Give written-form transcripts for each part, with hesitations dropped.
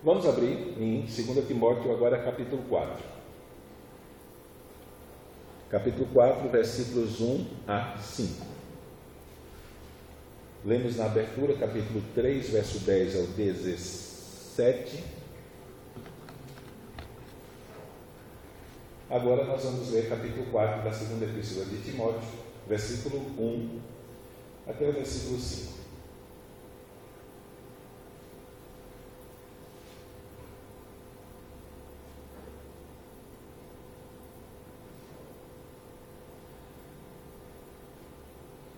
Vamos abrir em 2 Timóteo, agora capítulo 4. Capítulo 4, versículos 1 a 5. Lemos na abertura, capítulo 3, verso 10 ao 17. Agora nós vamos ler capítulo 4 da segunda epístola de Timóteo, versículo 1 até o versículo 5.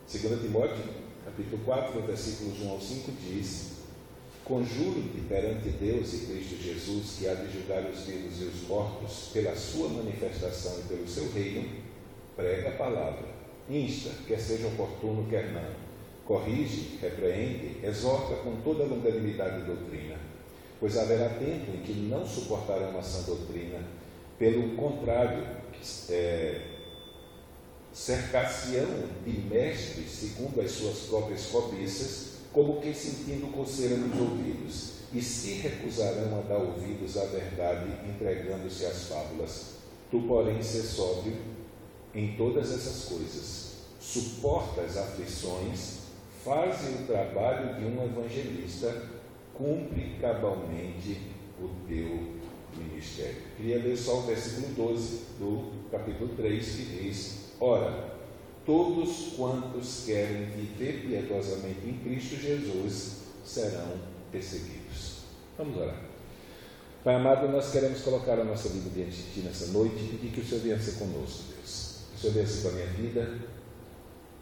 Segunda Timóteo, capítulo 4, versículos 1 ao 5 diz: Conjuro-te perante Deus e Cristo Jesus, que há de julgar os vivos e os mortos, pela sua manifestação e pelo seu reino, prega a palavra, insta, quer seja oportuno, quer não, corrige, repreende, exorta com toda a longanimidade e doutrina, pois haverá tempo em que não suportarão a sã doutrina, pelo contrário, cercar-se-ão de mestres segundo as suas próprias cobiças, como que sentindo coceira nos ouvidos, e se recusarão a dar ouvidos à verdade, entregando-se às fábulas. Tu, porém, sê sóbrio em todas essas coisas, suporta as aflições, faze o trabalho de um evangelista, cumpre cabalmente o teu ministério. Queria ler só o versículo 12 do capítulo 3, que diz: Ora, todos quantos querem viver piedosamente em Cristo Jesus serão perseguidos. Vamos orar. Pai amado, nós queremos colocar a nossa vida diante de Ti nessa noite e pedir que o Senhor venha ser conosco, Deus. Que o Senhor venha ser com a minha vida,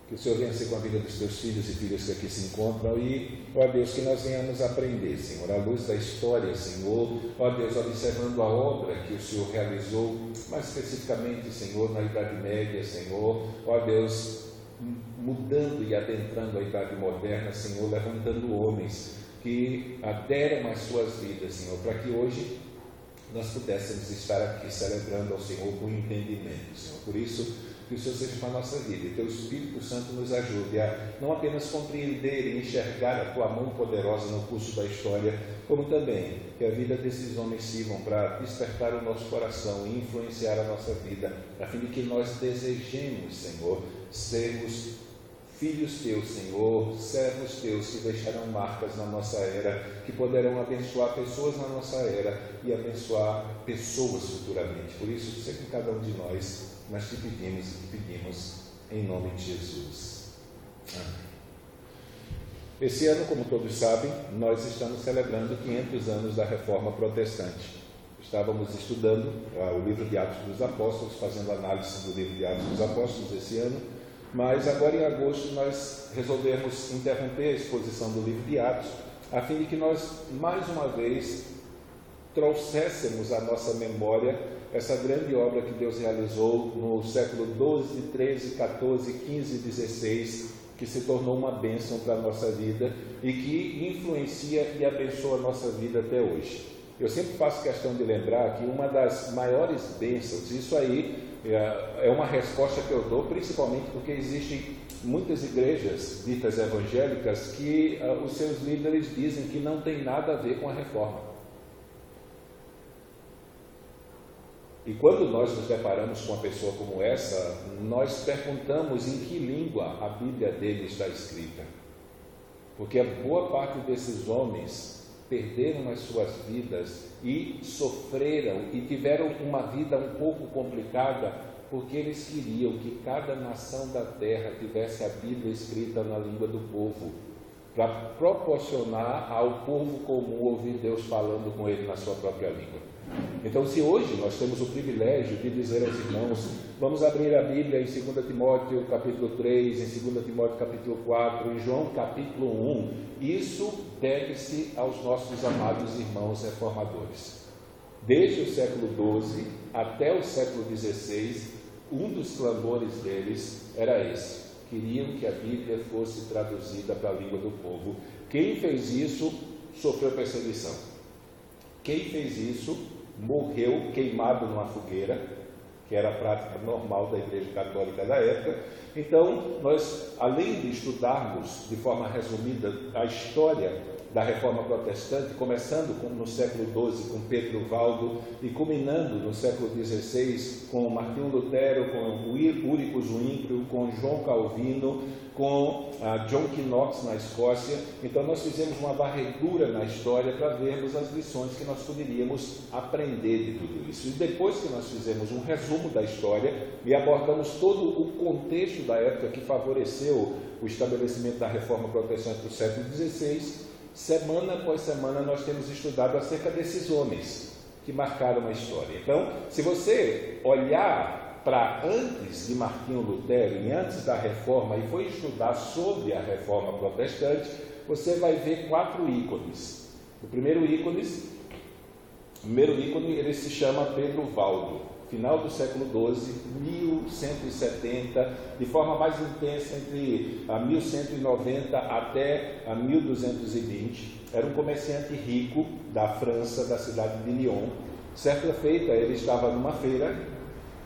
que o Senhor venha ser com a vida dos Teus filhos e filhas que aqui se encontram e, ó Deus, que nós venhamos aprender, Senhor, à luz da história, Senhor, ó Deus, observando a obra que o Senhor realizou, mais especificamente, Senhor, na Idade Média, Senhor, ó Deus, mudando e adentrando a Idade Moderna, Senhor, levantando homens que aderam às suas vidas, Senhor, para que hoje nós pudéssemos estar aqui celebrando ao Senhor com entendimento, Senhor. Por isso, que o Senhor seja com a nossa vida e Teu Espírito Santo nos ajude a não apenas compreender e enxergar a Tua mão poderosa no curso da história, como também que a vida desses homens sirvam para despertar o nosso coração e influenciar a nossa vida, a fim de que nós desejemos, Senhor, sermos filhos Teus, Senhor, servos Teus que deixarão marcas na nossa era, que poderão abençoar pessoas na nossa era e abençoar pessoas futuramente. Por isso, seja com cada um de nós, nós te pedimos e te pedimos em nome de Jesus. Amém. Esse ano, como todos sabem, nós estamos celebrando 500 anos da Reforma Protestante. Estávamos estudando o livro de Atos dos Apóstolos, fazendo análise do livro de Atos dos Apóstolos esse ano, mas agora em agosto nós resolvemos interromper a exposição do livro de Atos, a fim de que nós, mais uma vez, trouxéssemos à nossa memória essa grande obra que Deus realizou no século 12, 13, 14, 15 e 16, que se tornou uma bênção para a nossa vida e que influencia e abençoa a nossa vida até hoje. Eu sempre faço questão de lembrar que uma das maiores bênçãos, isso aí é uma resposta que eu dou, principalmente porque existem muitas igrejas ditas evangélicas que os seus líderes dizem que não tem nada a ver com a reforma. E quando nós nos deparamos com uma pessoa como essa, nós perguntamos em que língua a Bíblia dele está escrita. Porque a boa parte desses homens perderam as suas vidas e sofreram e tiveram uma vida um pouco complicada, porque eles queriam que cada nação da terra tivesse a Bíblia escrita na língua do povo, para proporcionar ao povo comum ouvir Deus falando com ele na sua própria língua. Então, se hoje nós temos o privilégio de dizer aos irmãos, vamos abrir a Bíblia em 2 Timóteo capítulo 3, em 2 Timóteo capítulo 4, em João capítulo 1, isso deve-se aos nossos amados irmãos reformadores. Desde o século XII até o século XVI, um dos clamores deles era esse: queriam que a Bíblia fosse traduzida para a língua do povo. Quem fez isso sofreu perseguição. Quem fez isso morreu queimado numa fogueira, que era a prática normal da Igreja Católica da época. Então, nós, além de estudarmos de forma resumida a história da Reforma Protestante, começando no século XII com Pedro Valdo e culminando no século XVI com Martinho Lutero, com Ulrico Zwingli, com João Calvino, com John Knox na Escócia. Então nós fizemos uma varredura na história para vermos as lições que nós poderíamos aprender de tudo isso. E depois que nós fizemos um resumo da história e abordamos todo o contexto da época que favoreceu o estabelecimento da Reforma Protestante do século XVI, semana após semana nós temos estudado acerca desses homens que marcaram a história. Então, se você olhar para antes de Martinho Lutero e antes da Reforma e for estudar sobre a Reforma Protestante, você vai ver 4 ícones. O primeiro ícone ele se chama Pedro Valdo. Final do século XII, 1170, de forma mais intensa entre 1190 até 1220. Era um comerciante rico da França, da cidade de Lyon. Certa feita, ele estava numa feira,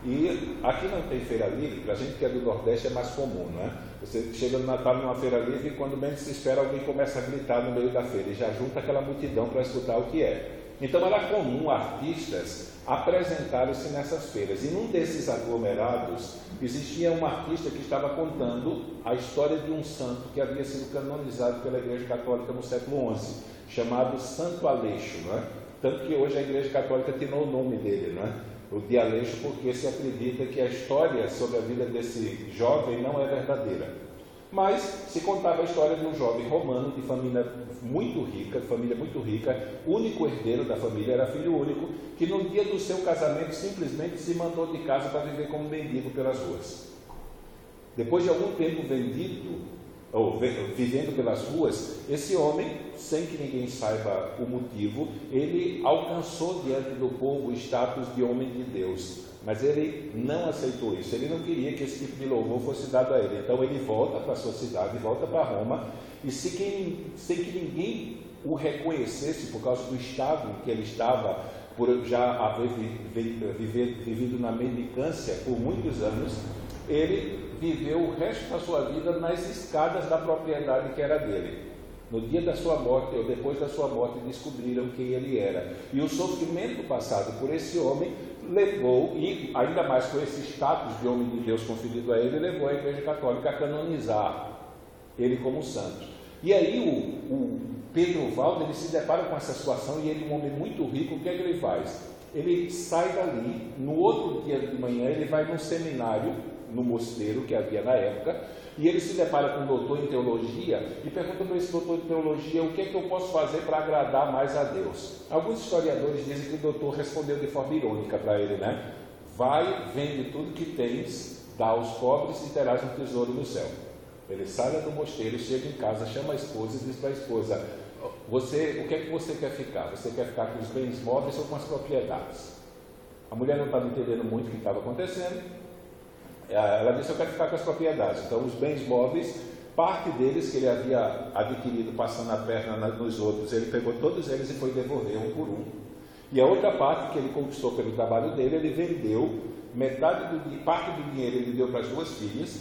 e aqui não tem feira livre, para a gente que é do Nordeste é mais comum, não é? Você chega no Natal numa feira livre e quando menos se espera alguém começa a gritar no meio da feira e já junta aquela multidão para escutar o que é. Então era comum artistas apresentarem-se nessas feiras, e num desses aglomerados existia um artista que estava contando a história de um santo que havia sido canonizado pela Igreja Católica no século XI, chamado Santo Aleixo, não é? Tanto que hoje a Igreja Católica tirou o nome dele, não é? O de Aleixo, porque se acredita que a história sobre a vida desse jovem não é verdadeira. Mas se contava a história de um jovem romano de família muito rica, único herdeiro da família, era filho único, que no dia do seu casamento simplesmente se mandou de casa para viver como mendigo pelas ruas. Depois de algum tempo vivendo pelas ruas, esse homem, sem que ninguém saiba o motivo, ele alcançou diante do povo o status de homem de Deus. Mas ele não aceitou isso, ele não queria que esse tipo de louvor fosse dado a ele. Então ele volta para a sua cidade, volta para Roma, e sem que ninguém o reconhecesse por causa do estado em que ele estava, por já haver vivido na mendicância por muitos anos, ele viveu o resto da sua vida nas escadas da propriedade que era dele. No dia da sua morte, ou depois da sua morte, descobriram quem ele era. E o sofrimento passado por esse homem levou, e ainda mais com esse status de homem de Deus conferido a ele, levou a Igreja Católica a canonizar ele como santo. E aí o Pedro Valdo, ele se depara com essa situação, e ele, um homem muito rico, o que é que ele faz? Ele sai dali, no outro dia de manhã, ele vai num seminário, no mosteiro que havia na época, e ele se depara com um doutor em teologia e pergunta para esse doutor de teologia: o que é que eu posso fazer para agradar mais a Deus? Alguns historiadores dizem que o doutor respondeu de forma irônica para ele, né? Vai, vende tudo que tens, dá aos pobres e terás um tesouro no céu. Ele sai do mosteiro, chega em casa, chama a esposa e diz para a esposa: o que é que você quer ficar? Você quer ficar com os bens móveis ou com as propriedades? A mulher não estava entendendo muito o que estava acontecendo. Ela disse: eu quero ficar com as propriedades. Então os bens móveis, parte deles que ele havia adquirido passando a perna nos outros, ele pegou todos eles e foi devolver um por um. E a outra parte que ele conquistou pelo trabalho dele, ele vendeu, parte do dinheiro ele deu para as 2 filhas,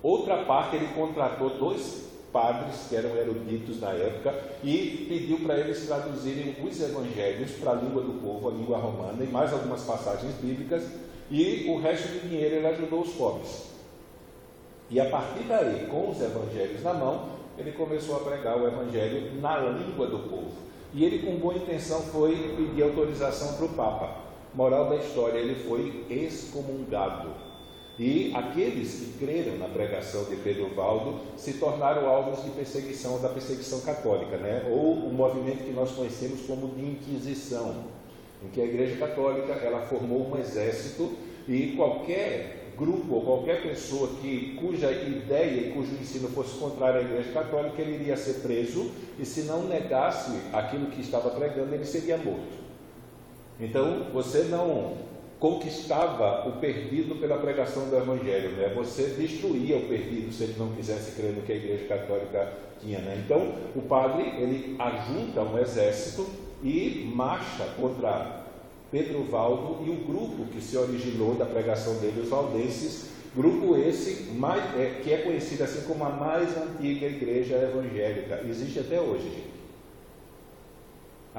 outra parte ele contratou 2 padres que eram eruditos na época e pediu para eles traduzirem os evangelhos para a língua do povo, a língua romana, e mais algumas passagens bíblicas. E o resto do dinheiro ele ajudou os pobres. E a partir daí, com os evangelhos na mão, ele começou a pregar o evangelho na língua do povo. E ele, com boa intenção, foi pedir autorização para o Papa. Moral da história, ele foi excomungado. E aqueles que creram na pregação de Pedro Valdo se tornaram alvos de perseguição, da perseguição católica, né? Ou o movimento que nós conhecemos como de Inquisição, em que a Igreja Católica ela formou um exército, e qualquer grupo ou qualquer pessoa cuja ideia e cujo ensino fosse contrário à Igreja Católica, ele iria ser preso, e se não negasse aquilo que estava pregando, ele seria morto. Então você não conquistava o perdido pela pregação do Evangelho, né? Você destruía o perdido se ele não quisesse crer no que a Igreja Católica tinha, né? Então o padre ele ajunta um exército e marcha contra Pedro Valdo e o grupo que se originou da pregação dele, os valdenses, grupo esse que é conhecido assim como a mais antiga igreja evangélica, existe até hoje, gente.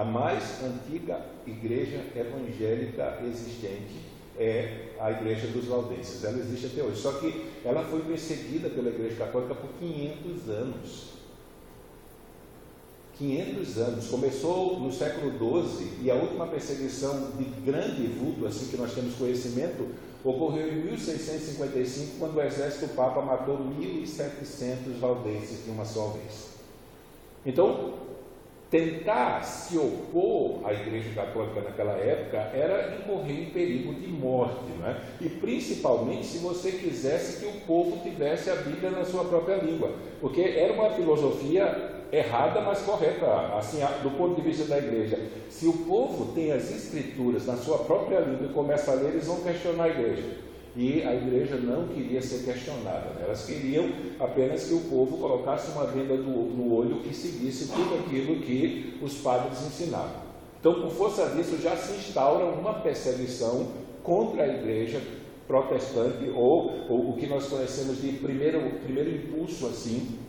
A mais antiga igreja evangélica existente é a igreja dos valdenses. Ela existe até hoje, só que ela foi perseguida pela igreja católica por 500 anos. 500 anos. Começou no século XII e a última perseguição de grande vulto, assim que nós temos conhecimento, ocorreu em 1655, quando o exército do Papa matou 1.700 valdenses de uma só vez. Então, tentar se opor à Igreja Católica naquela época era incorrer em perigo de morte, não é? E principalmente se você quisesse que o povo tivesse a Bíblia na sua própria língua, porque era uma filosofia errada, mas correta, assim, do ponto de vista da Igreja. Se o povo tem as Escrituras na sua própria língua e começa a ler, eles vão questionar a Igreja. E a Igreja não queria ser questionada, né? Elas queriam apenas que o povo colocasse uma venda no olho e seguisse tudo aquilo que os padres ensinavam. Então, por força disso, já se instaura uma perseguição contra a Igreja protestante, ou o que nós conhecemos de primeiro impulso assim,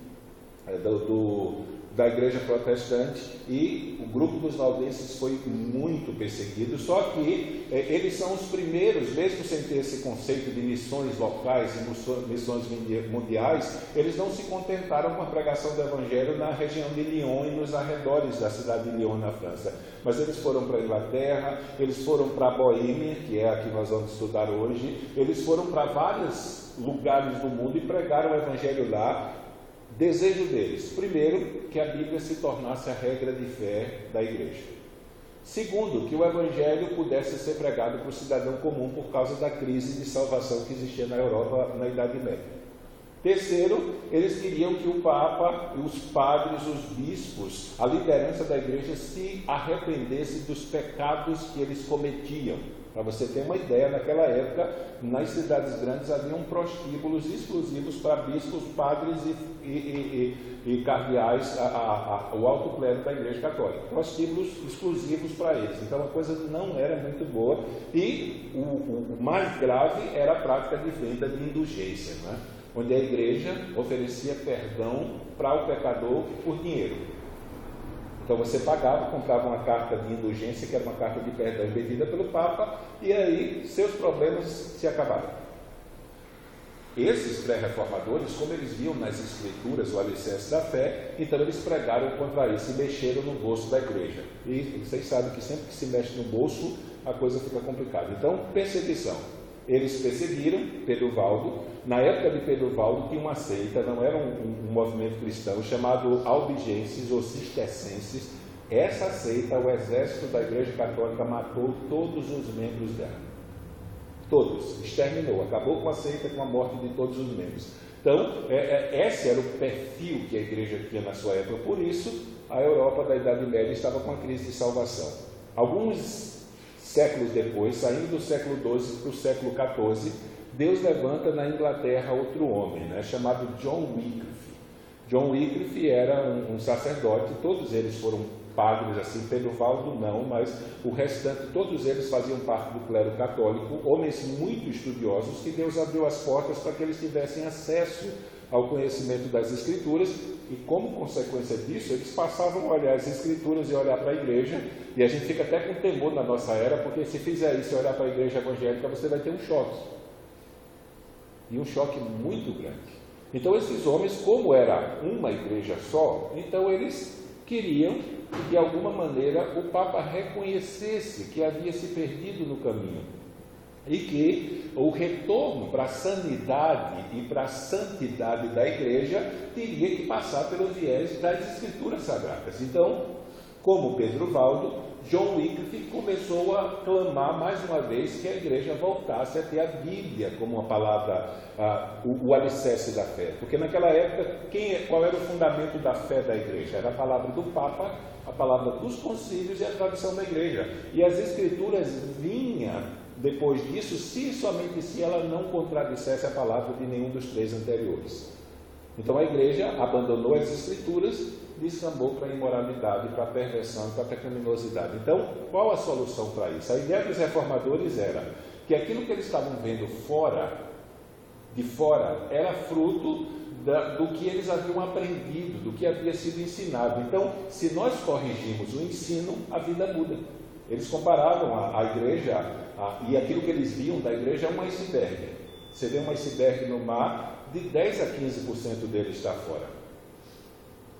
da igreja protestante, e o grupo dos valdenses foi muito perseguido, só que eles são os primeiros, mesmo sem ter esse conceito de missões locais e missões mundiais, eles não se contentaram com a pregação do evangelho na região de Lyon e nos arredores da cidade de Lyon, na França, mas eles foram para a Inglaterra, eles foram para a Boêmia, que é a que nós vamos estudar hoje, eles foram para vários lugares do mundo e pregaram o evangelho lá. Desejo deles, primeiro, que a Bíblia se tornasse a regra de fé da igreja. Segundo, que o Evangelho pudesse ser pregado para o cidadão comum por causa da crise de salvação que existia na Europa na Idade Média. Terceiro, eles queriam que o Papa, os padres, os bispos, a liderança da igreja se arrependesse dos pecados que eles cometiam. Para você ter uma ideia, naquela época, nas cidades grandes haviam prostíbulos exclusivos para bispos, padres e cardeais, o alto clero da Igreja Católica. Prostíbulos exclusivos para eles. Então a coisa não era muito boa. E o mais grave era a prática de venda de indulgência, né? Onde a igreja oferecia perdão para o pecador por dinheiro. Então você pagava, comprava uma carta de indulgência, que era uma carta de perdão embebida pelo Papa, e aí seus problemas se acabaram. Esses pré-reformadores, como eles viam nas Escrituras o alicerce da fé, então eles pregaram contra isso e mexeram no bolso da igreja. E vocês sabem que sempre que se mexe no bolso, a coisa fica complicada. Então, perseguição. Eles perseguiram Pedro Valdo. Na época de Pedro Valdo tinha uma seita, não era um movimento cristão, chamado albigenses ou cistercenses. Essa seita, o exército da Igreja Católica matou todos os membros dela. Todos, exterminou, acabou com a seita, com a morte de todos os membros. Então, esse era o perfil que a igreja tinha na sua época. Por isso, a Europa da Idade Média estava com a crise de salvação. Alguns séculos depois, saindo do século XII para o século XIV, Deus levanta na Inglaterra outro homem, né, chamado John Wycliffe. John Wycliffe era um sacerdote, todos eles foram padres, assim, Pedro Valdo não, mas o restante, todos eles faziam parte do clero católico, homens muito estudiosos, que Deus abriu as portas para que eles tivessem acesso ao conhecimento das Escrituras, e como consequência disso, eles passavam a olhar as Escrituras e olhar para a igreja, e a gente fica até com temor na nossa era, porque se fizer isso e olhar para a igreja evangélica, você vai ter um choque, e um choque muito grande. Então esses homens, como era uma igreja só, então eles queriam que de alguma maneira o Papa reconhecesse que havia se perdido no caminho e que o retorno para a sanidade e para a santidade da igreja teria que passar pelo viés das Escrituras Sagradas. Então, como Pedro Valdo, John Wycliffe começou a clamar mais uma vez que a igreja voltasse a ter a Bíblia como uma palavra, o alicerce da fé. Porque naquela época, qual era o fundamento da fé da igreja? Era a palavra do Papa, a palavra dos concílios e a tradição da igreja. E as Escrituras vinham depois disso, se e somente se ela não contradissesse a palavra de nenhum dos três anteriores. Então a igreja abandonou as Escrituras, descambou para a imoralidade, para a perversão e para a pecaminosidade. Então, qual a solução para isso? A ideia dos reformadores era que aquilo que eles estavam vendo de fora, era fruto do que eles haviam aprendido, do que havia sido ensinado. Então, se nós corrigimos o ensino, a vida muda. Eles comparavam a igreja, e aquilo que eles viam da igreja é um iceberg. Você vê um iceberg no mar, de 10 a 15% dele está fora.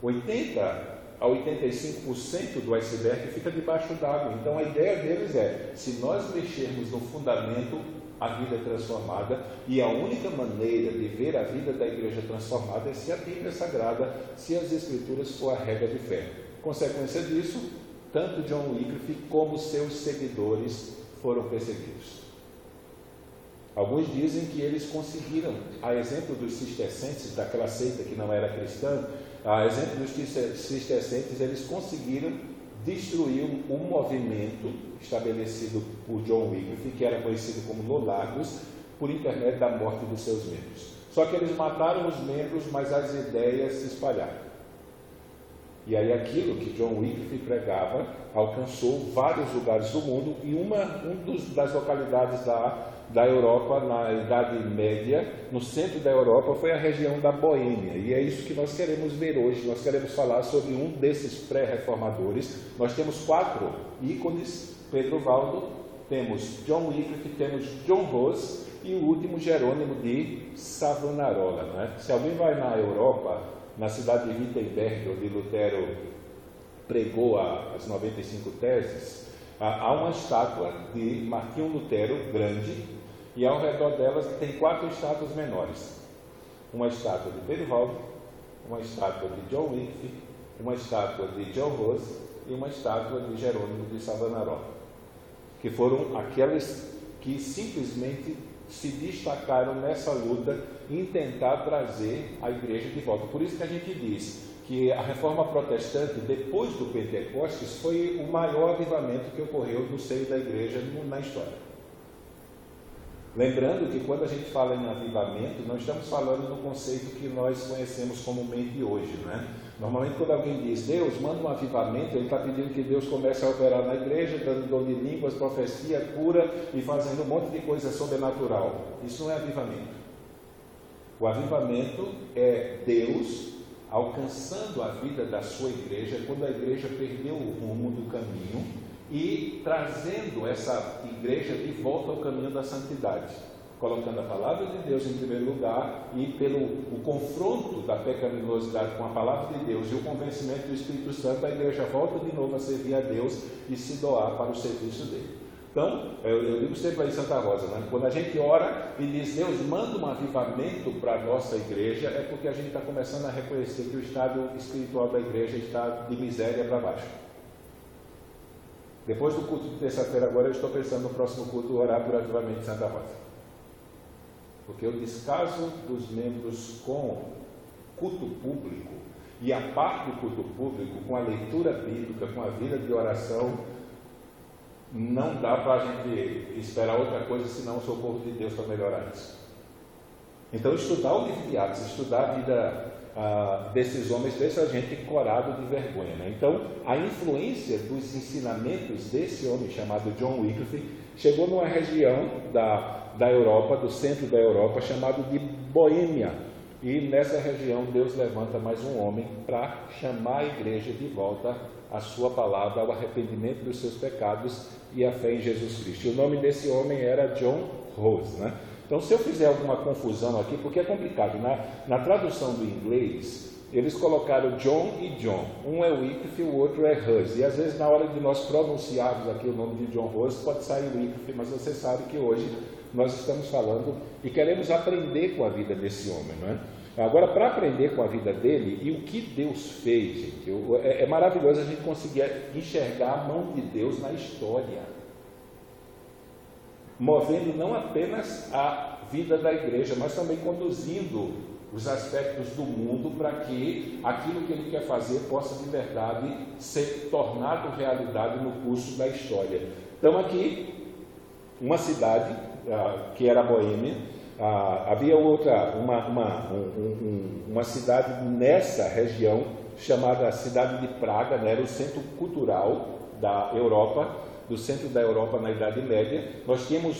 80 a 85% do iceberg fica debaixo d'água. Então a ideia deles é, se nós mexermos no fundamento, a vida é transformada, e a única maneira de ver a vida da igreja transformada é se a Bíblia Sagrada, se as Escrituras for a regra de fé. Consequência disso, tanto John Wycliffe como seus seguidores foram perseguidos. Alguns dizem que eles conseguiram, a exemplo dos cistercenses, daquela seita que não era cristã, a exemplo dos cistercenses, eles conseguiram destruir um movimento estabelecido por John Wycliffe, que era conhecido como Lolagos, por intermédio da morte dos seus membros. Só que eles mataram os membros, mas as ideias se espalharam. E aí aquilo que John Wycliffe pregava alcançou vários lugares do mundo, e das localidades da Europa, na Idade Média, no centro da Europa, foi a região da Boêmia. E é isso que nós queremos ver hoje. Nós queremos falar sobre um desses pré-reformadores. Nós temos 4 ícones: Pedro Valdo, temos John Wycliffe, temos John Hus e o último, Jerônimo de Savonarola, né? Se alguém vai na Europa, na cidade de Wittenberg, onde Lutero pregou as 95 teses, há uma estátua de Martinho Lutero grande, e ao redor delas tem 4 estátuas menores. Uma estátua de Pedro Valdo, uma estátua de John Wycliffe, uma estátua de John Hus e uma estátua de Jerônimo de Savonarola, que foram aquelas que simplesmente se destacaram nessa luta em tentar trazer a igreja de volta. Por isso que a gente diz que a reforma protestante, depois do Pentecostes, foi o maior avivamento que ocorreu no seio da igreja na história. Lembrando que quando a gente fala em avivamento, não estamos falando do conceito que nós conhecemos comumente hoje, né? Normalmente quando alguém diz Deus manda um avivamento, ele está pedindo que Deus comece a operar na igreja, dando dom de línguas, profecia, cura e fazendo um monte de coisa sobrenatural. Isso não é avivamento. O avivamento é Deus alcançando a vida da sua igreja quando a igreja perdeu o rumo do caminho e trazendo essa igreja de volta ao caminho da santidade, colocando a palavra de Deus em primeiro lugar, e pelo confronto da pecaminosidade com a palavra de Deus e o convencimento do Espírito Santo, a igreja volta de novo a servir a Deus e se doar para o serviço dele. Então, eu digo sempre aí em Santa Rosa, né? Quando a gente ora e diz Deus manda um avivamento para a nossa igreja, é porque a gente está começando a reconhecer que o estado espiritual da igreja está de miséria para baixo. Depois do culto de terça-feira agora, eu estou pensando no próximo culto orar por avivamento de Santa Rosa. Porque o descaso dos membros com culto público e a parte do culto público, com a leitura bíblica, com a vida de oração, não dá para a gente esperar outra coisa senão o socorro de Deus para melhorar isso. Então, estudar o livro de Atos, estudar a vida desses homens, deixa a gente corado de vergonha, né? Então, a influência dos ensinamentos desse homem chamado John Wycliffe chegou numa região da Europa, do centro da Europa, chamado de Boêmia. E nessa região Deus levanta mais um homem para chamar a igreja de volta à sua palavra, ao arrependimento dos seus pecados e à fé em Jesus Cristo. E o nome desse homem era John Hus, né? Então, se eu fizer alguma confusão aqui, porque é complicado, na tradução do inglês, eles colocaram John e John. Um é Wycliffe, o outro é Hus. E às vezes, na hora de nós pronunciarmos aqui o nome de John Hus, pode sair Wycliffe, mas você sabe que hoje nós estamos falando e queremos aprender com a vida desse homem, não é? Agora, para aprender com a vida dele e o que Deus fez, gente, é maravilhoso a gente conseguir enxergar a mão de Deus na história, movendo não apenas a vida da igreja, mas também conduzindo os aspectos do mundo para que aquilo que ele quer fazer possa de verdade ser tornado realidade no curso da história. Então aqui, uma cidade que era a Boêmia, havia outra, uma cidade nessa região chamada cidade de Praga, né? Era o centro cultural da Europa, do centro da Europa na Idade Média. Nós tínhamos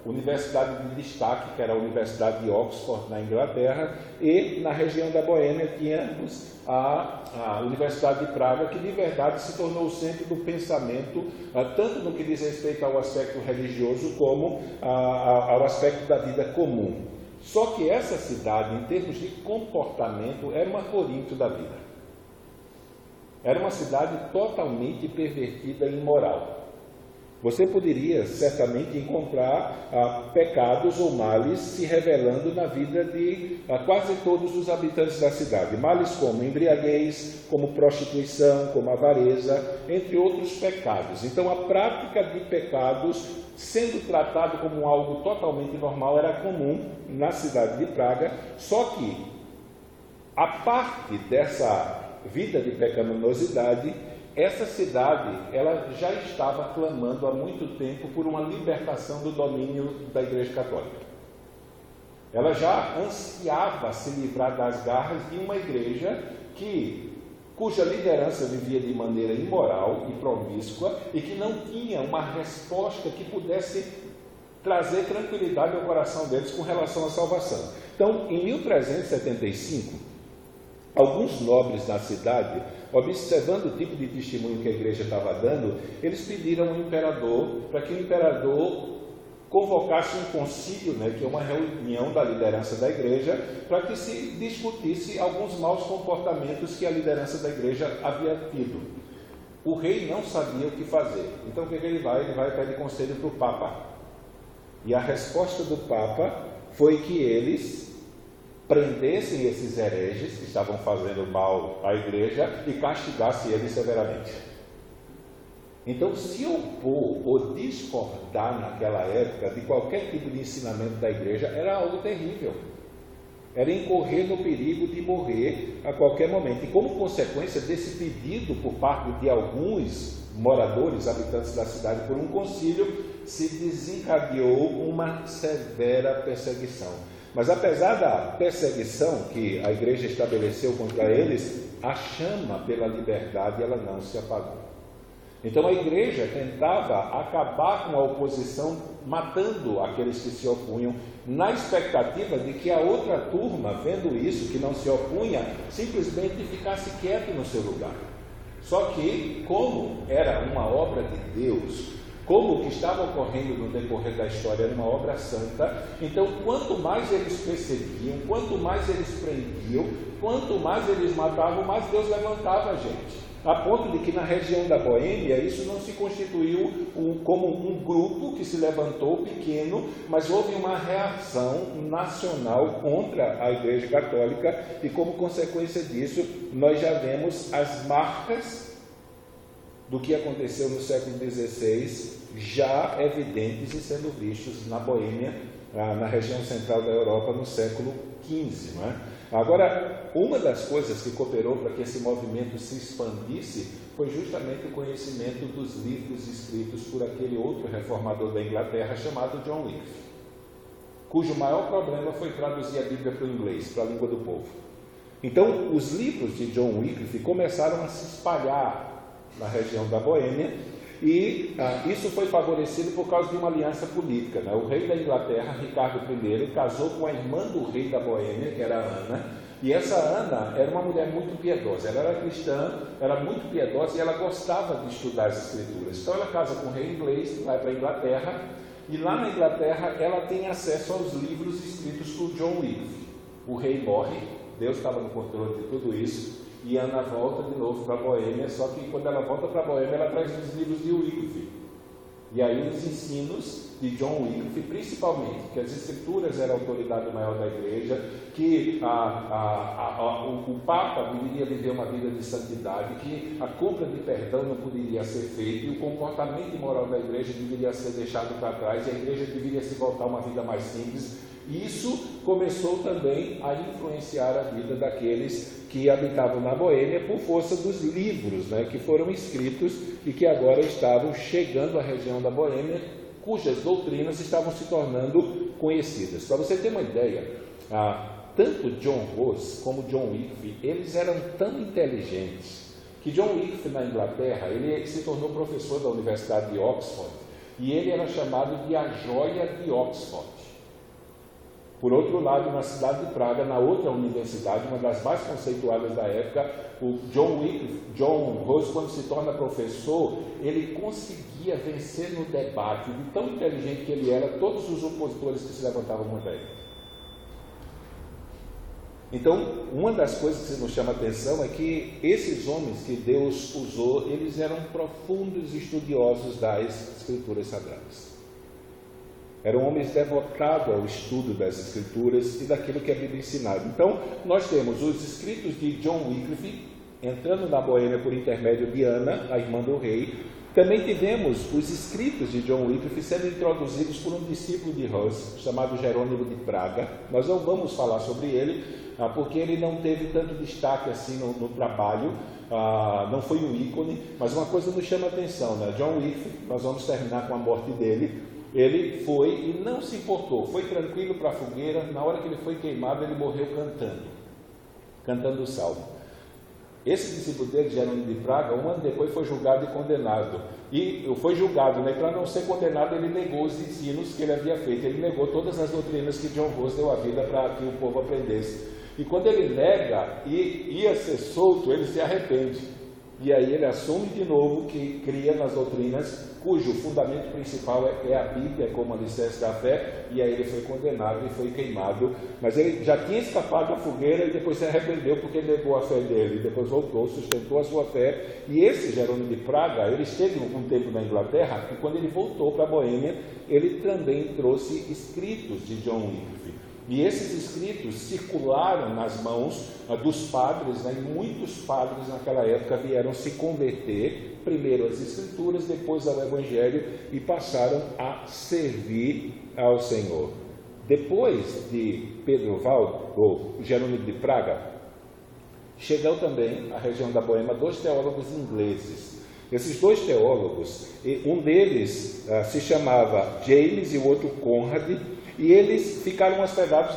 universidade de destaque, que era a Universidade de Oxford, na Inglaterra, e na região da Boêmia tínhamos a Universidade de Praga, que de verdade se tornou o centro do pensamento, tanto no que diz respeito ao aspecto religioso, como ao aspecto da vida comum. Só que essa cidade, em termos de comportamento, era uma Corinto da vida. Era uma cidade totalmente pervertida e imoral. Você poderia certamente encontrar pecados ou males se revelando na vida de quase todos os habitantes da cidade. Males como embriaguez, como prostituição, como avareza, entre outros pecados. Então, a prática de pecados, sendo tratado como algo totalmente normal, era comum na cidade de Praga, só que a parte dessa vida de pecaminosidade, essa cidade, ela já estava clamando há muito tempo por uma libertação do domínio da Igreja Católica. Ela já ansiava se livrar das garras de uma igreja cuja liderança vivia de maneira imoral e promíscua e que não tinha uma resposta que pudesse trazer tranquilidade ao coração deles com relação à salvação. Então, em 1375, alguns nobres da cidade, observando o tipo de testemunho que a igreja estava dando, eles pediram ao imperador para que o imperador convocasse um concílio, que é uma reunião da liderança da igreja, para que se discutisse alguns maus comportamentos que a liderança da igreja havia tido. O rei não sabia o que fazer. Então o que ele vai? Ele vai pedir conselho para o Papa. E a resposta do Papa foi que eles prendessem esses hereges que estavam fazendo mal à igreja e castigassem eles severamente. Então, se opor ou discordar naquela época de qualquer tipo de ensinamento da igreja era algo terrível. Era incorrer no perigo de morrer a qualquer momento. E como consequência desse pedido por parte de alguns moradores, habitantes da cidade, por um concílio, se desencadeou uma severa perseguição. Mas apesar da perseguição que a igreja estabeleceu contra eles, a chama pela liberdade ela não se apagou. Então a igreja tentava acabar com a oposição, matando aqueles que se opunham, na expectativa de que a outra turma, vendo isso, que não se opunha, simplesmente ficasse quieto no seu lugar. Só que, como era uma obra de Deus, como o que estava ocorrendo no decorrer da história era uma obra santa, então quanto mais eles perseguiam, quanto mais eles prendiam, quanto mais eles matavam, mais Deus levantava a gente. A ponto de que na região da Boêmia isso não se constituiu como um grupo que se levantou pequeno, mas houve uma reação nacional contra a Igreja Católica e como consequência disso nós já vemos as marcas do que aconteceu no século XVI, já evidentes e sendo vistos na Boêmia, na região central da Europa, no século XV. Não é? Agora, uma das coisas que cooperou para que esse movimento se expandisse foi justamente o conhecimento dos livros escritos por aquele outro reformador da Inglaterra chamado John Wycliffe, cujo maior problema foi traduzir a Bíblia para o inglês, para a língua do povo. Então, os livros de John Wycliffe começaram a se espalhar na região da Boêmia, e isso foi favorecido por causa de uma aliança política. Né? O rei da Inglaterra, Ricardo I, casou com a irmã do rei da Boêmia, que era Ana, e essa Ana era uma mulher muito piedosa. Ela era cristã, era muito piedosa e ela gostava de estudar as escrituras. Então ela casa com o rei inglês, vai para a Inglaterra, e lá na Inglaterra ela tem acesso aos livros escritos por John Wycliffe. O rei morre, Deus estava no controle de tudo isso, e Ana volta de novo para a Boêmia, só que quando ela volta para a Boêmia, ela traz os livros de Wycliffe. E aí os ensinos de John Wycliffe, principalmente, que as escrituras eram a autoridade maior da igreja, que o Papa deveria viver uma vida de santidade, que a compra de perdão não poderia ser feita, e o comportamento imoral da igreja deveria ser deixado para trás, e a igreja deveria se voltar a uma vida mais simples. Isso começou também a influenciar a vida daqueles que habitavam na Boêmia por força dos livros, que foram escritos e que agora estavam chegando à região da Boêmia, cujas doutrinas estavam se tornando conhecidas. Para você ter uma ideia, tanto John Ros como John Wycliffe, eles eram tão inteligentes que John Wycliffe na Inglaterra, ele se tornou professor da Universidade de Oxford, e ele era chamado de a joia de Oxford. Por outro lado, na cidade de Praga, na outra universidade, uma das mais conceituadas da época, o John Rose, quando se torna professor, ele conseguia vencer no debate, de tão inteligente que ele era, todos os opositores que se levantavam contra ele. Então, uma das coisas que nos chama a atenção é que esses homens que Deus usou, eles eram profundos estudiosos das Escrituras Sagradas. Eram homens devotados ao estudo das Escrituras e daquilo que a Bíblia ensinava. Então, nós temos os escritos de John Wycliffe, entrando na Boêmia por intermédio de Ana, a irmã do rei. Também tivemos os escritos de John Wycliffe sendo introduzidos por um discípulo de Hus, chamado Jerônimo de Praga. Nós não vamos falar sobre ele, porque ele não teve tanto destaque assim no trabalho, não foi um ícone, mas uma coisa nos chama a atenção, né? John Wycliffe, nós vamos terminar com a morte dele. Ele foi e não se importou, foi tranquilo para a fogueira. Na hora que ele foi queimado, ele morreu cantando o salmo. Esse discípulo dele, Jerônimo de Praga, um ano depois foi julgado e condenado. E foi julgado, né? Para não ser condenado, ele negou os ensinos que ele havia feito. Ele negou todas as doutrinas que John Rose deu à vida para que o povo aprendesse. E quando ele nega e ia ser solto, ele se arrepende. E aí ele assume de novo que cria nas doutrinas, cujo fundamento principal é a Bíblia como alicerce da fé, e aí ele foi condenado e foi queimado. Mas ele já tinha escapado da fogueira e depois se arrependeu porque negou a fé dele, depois voltou, sustentou a sua fé. E esse Jerônimo de Praga, ele esteve um tempo na Inglaterra, e quando ele voltou para a Boêmia, ele também trouxe escritos de John Wycliffe. E esses escritos circularam nas mãos dos padres, né? E muitos padres naquela época vieram se converter, primeiro às Escrituras, depois ao Evangelho, e passaram a servir ao Senhor. Depois de Pedro Valdo, ou Jerônimo de Praga, chegou também à região da Boêmia 2 teólogos ingleses. Esses 2 teólogos, um deles se chamava James e o outro Conrad, e eles ficaram hospedados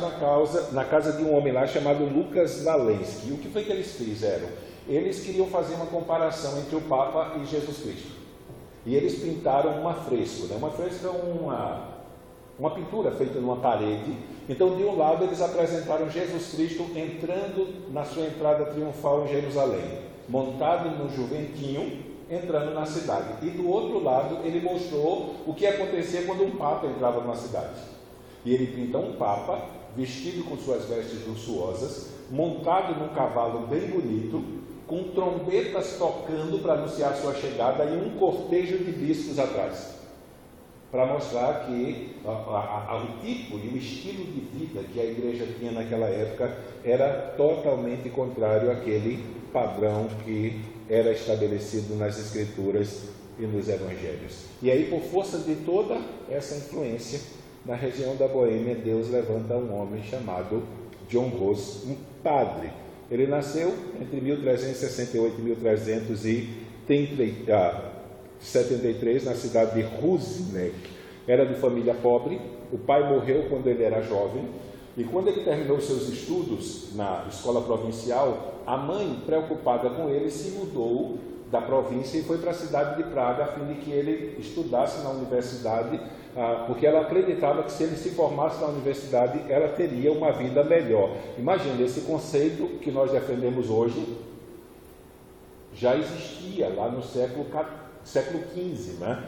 na casa de um homem lá chamado Lucas Walensky. E o que foi que eles fizeram? Eles queriam fazer uma comparação entre o Papa e Jesus Cristo. E eles pintaram um afresco, né? Uma fresca é uma pintura feita numa parede. Então, de um lado, eles apresentaram Jesus Cristo entrando na sua entrada triunfal em Jerusalém, montado no jumentinho, entrando na cidade. E do outro lado, ele mostrou o que acontecia quando um Papa entrava numa cidade. E ele pinta um Papa, vestido com suas vestes luxuosas, montado num cavalo bem bonito, com trombetas tocando para anunciar sua chegada e um cortejo de bispos atrás, para mostrar que o tipo e o estilo de vida que a igreja tinha naquela época era totalmente contrário àquele padrão que era estabelecido nas Escrituras e nos Evangelhos. E aí, por força de toda essa influência, na região da Boêmia, Deus levanta um homem chamado John Rose, um padre. Ele nasceu entre 1368 e 1373 na cidade de Husinec. Era de família pobre. O pai morreu quando ele era jovem. E quando ele terminou seus estudos na escola provincial, a mãe, preocupada com ele, se mudou da província e foi para a cidade de Praga a fim de que ele estudasse na universidade, porque ela acreditava que se ele se formasse na universidade, ela teria uma vida melhor. Imagina, esse conceito que nós defendemos hoje já existia lá no século XV, né?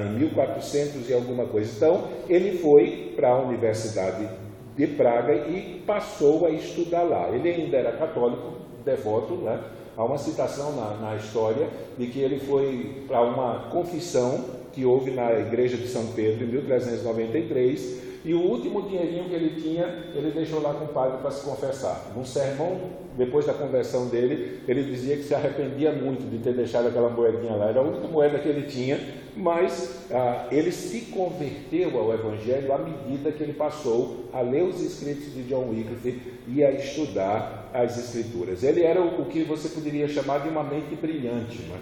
Em 1400 e alguma coisa. Então, ele foi para a Universidade de Praga e passou a estudar lá. Ele ainda era católico, devoto, né? Há uma citação na história de que ele foi para uma confissão que houve na igreja de São Pedro em 1393, e o último dinheirinho que ele tinha, ele deixou lá com o padre para se confessar. Num sermão, depois da conversão dele, ele dizia que se arrependia muito de ter deixado aquela moedinha lá. Era a única moeda que ele tinha, mas ele se converteu ao Evangelho à medida que ele passou a ler os escritos de John Wycliffe e a estudar as Escrituras. Ele era o que você poderia chamar de uma mente brilhante, né?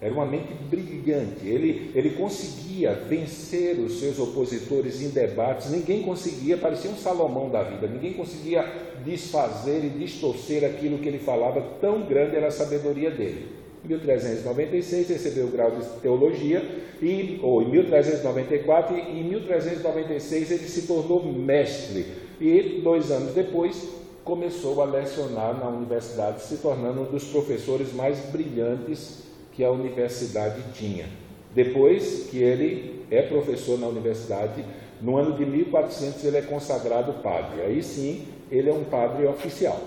Era uma mente brilhante. Ele conseguia vencer os seus opositores em debates. Ninguém conseguia, parecia um Salomão da vida, ninguém conseguia desfazer e distorcer aquilo que ele falava, tão grande era a sabedoria dele. Em 1396 recebeu o grau de teologia, ou em 1394, e em 1396 ele se tornou mestre. E 2 anos depois começou a lecionar na universidade, se tornando um dos professores mais brilhantes que a universidade tinha. Depois que ele é professor na universidade, no ano de 1400 ele é consagrado padre. Aí sim, ele é um padre oficial.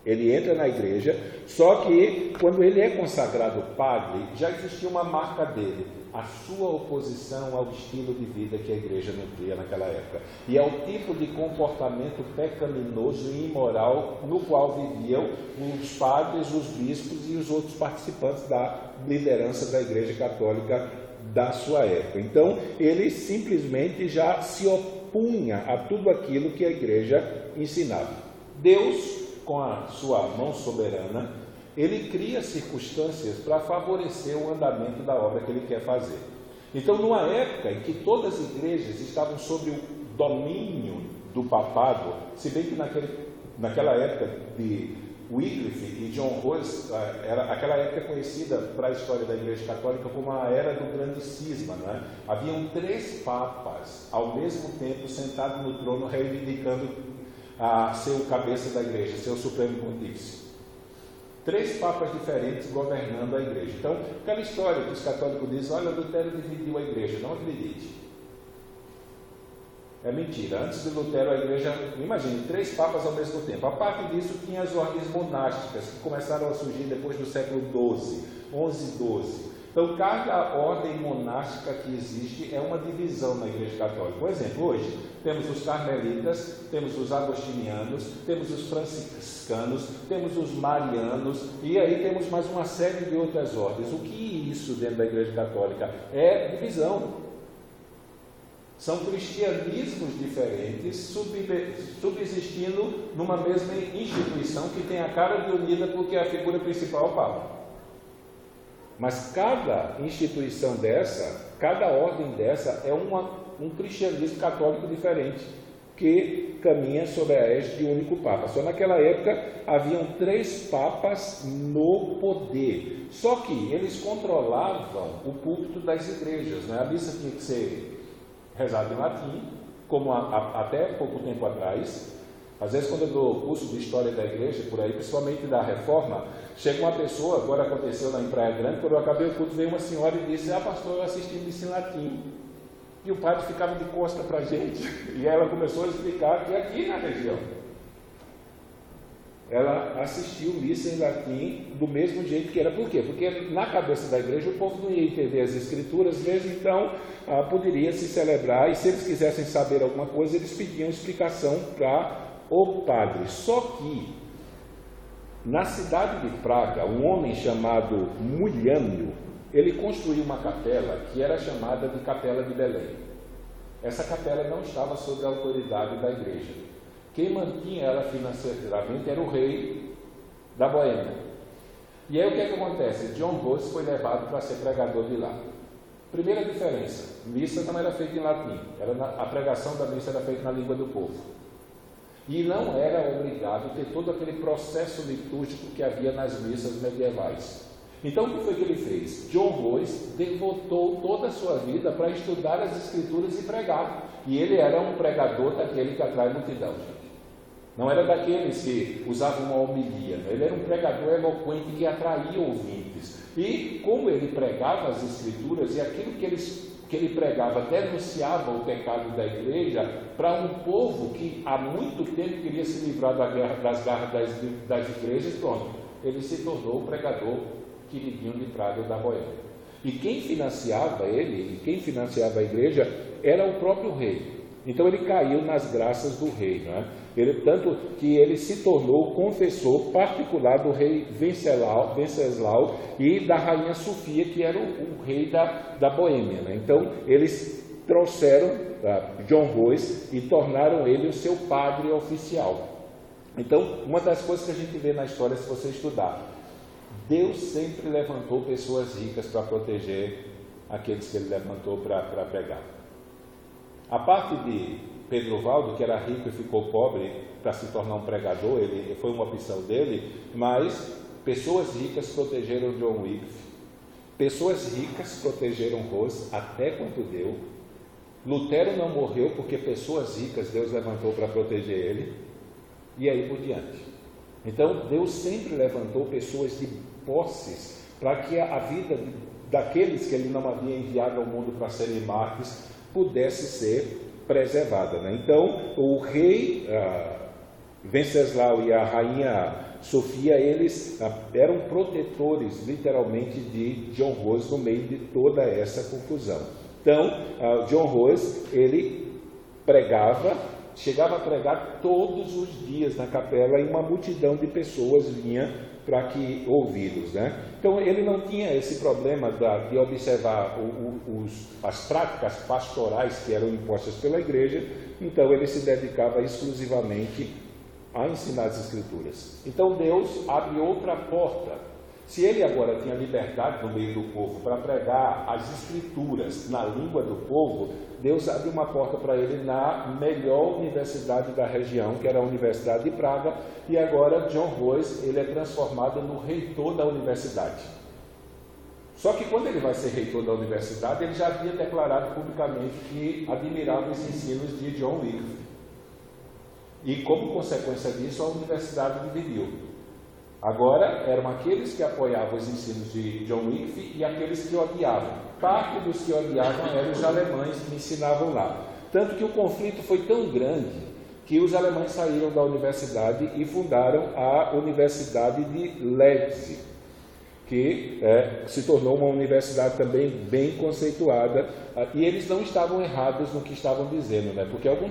Ele entra na igreja, só que quando ele é consagrado padre, já existia uma marca dele, a sua oposição ao estilo de vida que a igreja nutria naquela época, e ao tipo de comportamento pecaminoso e imoral no qual viviam os padres, os bispos e os outros participantes da liderança da igreja católica da sua época. Então, ele simplesmente já se opunha a tudo aquilo que a igreja ensinava. Deus, com a sua mão soberana, ele cria circunstâncias para favorecer o andamento da obra que ele quer fazer. Então, numa época em que todas as igrejas estavam sob o domínio do papado, se bem que naquela época de Wycliffe e John Hus, aquela época conhecida para a história da Igreja Católica como a Era do Grande Cisma, né? Haviam 3 papas ao mesmo tempo sentados no trono reivindicando a ser o cabeça da igreja, ser o supremo pontífice. 3 papas diferentes governando a igreja. Então, aquela história que os católicos dizem, olha, Lutero dividiu a igreja, não acredite. É mentira. Antes de Lutero, a igreja, imagine, 3 papas ao mesmo tempo. A parte disso, tinha as ordens monásticas, que começaram a surgir depois do século XII, 11, 12. Então, cada ordem monástica que existe é uma divisão na Igreja Católica. Por exemplo, hoje temos os carmelitas, temos os agostinianos, temos os franciscanos, temos os marianos, e aí temos mais uma série de outras ordens. O que é isso dentro da Igreja Católica? É divisão. São cristianismos diferentes subsistindo numa mesma instituição que tem a cara de unida porque a figura principal é o Papa. Mas cada instituição dessa, cada ordem dessa é um cristianismo católico diferente, que caminha sob a égide de um único Papa. Só naquela época haviam 3 papas no poder, só que eles controlavam o púlpito das igrejas, né? A missa tinha que ser rezada em latim, como até pouco tempo atrás. Às vezes, quando eu dou curso de história da igreja, por aí, principalmente da Reforma, chega uma pessoa, agora aconteceu lá em Praia Grande, quando eu acabei o culto, veio uma senhora e disse, pastor, eu assisti missa em latim. E o padre ficava de costa para a gente, e ela começou a explicar que aqui na região, ela assistiu missa em latim do mesmo jeito que era. Por quê? Porque na cabeça da igreja o povo não ia entender as escrituras mesmo, então poderia se celebrar, e se eles quisessem saber alguma coisa, eles pediam explicação para o padre. Só que na cidade de Praga, um homem chamado Muliano, ele construiu uma capela que era chamada de Capela de Belém. Essa capela não estava sob a autoridade da igreja. Quem mantinha ela financeiramente era o rei da Boêmia. E aí o que é que acontece? John Hus foi levado para ser pregador de lá. Primeira diferença, missa não era feita em latim, a pregação da missa era feita na língua do povo. E não era obrigado a ter todo aquele processo litúrgico que havia nas missas medievais. Então, o que foi que ele fez? John Hus devotou toda a sua vida para estudar as escrituras e pregar. E ele era um pregador daquele que atrai multidão, gente. Não era daqueles que usavam uma homilia, né? Ele era um pregador eloquente que atraía ouvintes. E como ele pregava as escrituras, e aquilo que ele pregava denunciava o pecado da igreja para um povo que há muito tempo queria se livrar das garras das igrejas, pronto, ele se tornou o pregador queridinho de Praga da Boêmia. E quem financiava ele, e quem financiava a igreja, era o próprio rei. Então ele caiu nas graças do rei, né? Tanto que ele se tornou confessor particular do rei Venceslau e da rainha Sofia, que era o rei da Boêmia, né? Então eles trouxeram John Hus e tornaram ele o seu padre oficial. Então, uma das coisas que a gente vê na história, se você estudar, Deus sempre levantou pessoas ricas para proteger aqueles que ele levantou para pregar. A parte de Pedro Valdo, que era rico e ficou pobre para se tornar um pregador, foi uma opção dele, mas pessoas ricas protegeram John Wycliffe, pessoas ricas protegeram Hus até quanto deu. Lutero não morreu porque pessoas ricas Deus levantou para proteger ele, e aí por diante. Então Deus sempre levantou pessoas de posses para que a vida daqueles que ele não havia enviado ao mundo para serem mártires pudesse ser preservada, né? Então o rei Venceslau e a rainha Sofia, eles eram protetores literalmente de John Hus no meio de toda essa confusão. Então John Hus, ele chegava a pregar todos os dias na capela, e uma multidão de pessoas vinha para que ouvi-los, né? Então ele não tinha esse problema de observar as práticas pastorais que eram impostas pela igreja. Então ele se dedicava exclusivamente a ensinar as Escrituras. Então Deus abre outra porta. Se ele agora tinha liberdade no meio do povo para pregar as Escrituras na língua do povo, Deus abre uma porta para ele na melhor universidade da região, que era a Universidade de Praga, e agora John Hus, ele é transformado no reitor da universidade. Só que quando ele vai ser reitor da universidade, ele já havia declarado publicamente que admirava os ensinos de John Wycliffe. E como consequência disso, a universidade dividiu. Agora eram aqueles que apoiavam os ensinos de John Wycliffe e aqueles que odiavam. Parte dos que odiavam eram os alemães que ensinavam lá. Tanto que o conflito foi tão grande que os alemães saíram da universidade e fundaram a Universidade de Leipzig, que se tornou uma universidade também bem conceituada, e eles não estavam errados no que estavam dizendo, né? Porque algum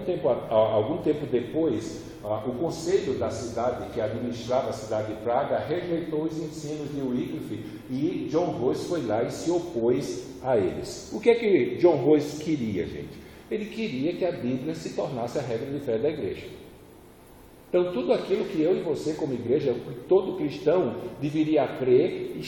tempo depois, o conselho da cidade, que administrava a cidade de Praga, rejeitou os ensinos de Wycliffe, e John Hus foi lá e se opôs a eles. O que é que John Hus queria, gente? Ele queria que a Bíblia se tornasse a regra de fé da igreja. Então, tudo aquilo que eu e você, como igreja, todo cristão deveria crer,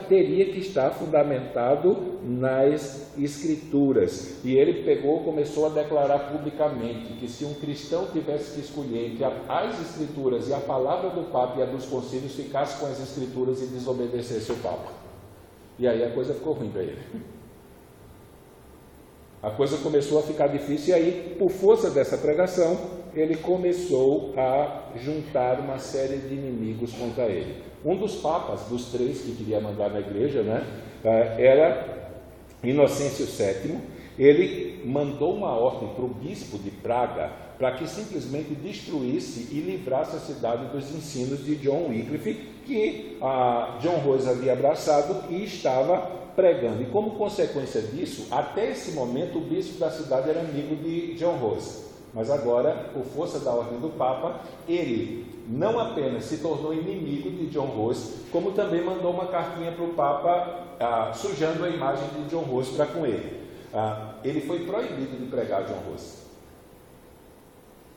teria que estar fundamentado nas Escrituras. E ele começou a declarar publicamente que se um cristão tivesse que escolher entre as Escrituras e a palavra do Papa e a dos concílios, ficasse com as Escrituras e desobedecesse o Papa. E aí a coisa ficou ruim para ele. A coisa começou a ficar difícil, e aí, por força dessa pregação, ele começou a juntar uma série de inimigos contra ele. Um dos papas, dos 3 que queria mandar na igreja, né, era Inocêncio VII. Ele mandou uma ordem para o bispo de Praga para que simplesmente destruísse e livrasse a cidade dos ensinos de John Wycliffe, que John Hus havia abraçado e estava pregando. E como consequência disso, até esse momento o bispo da cidade era amigo de John Hus. Mas agora, por força da ordem do Papa, ele não apenas se tornou inimigo de John Hus, como também mandou uma cartinha para o Papa sujando a imagem de John Hus para com ele. Ele foi proibido de pregar John Hus.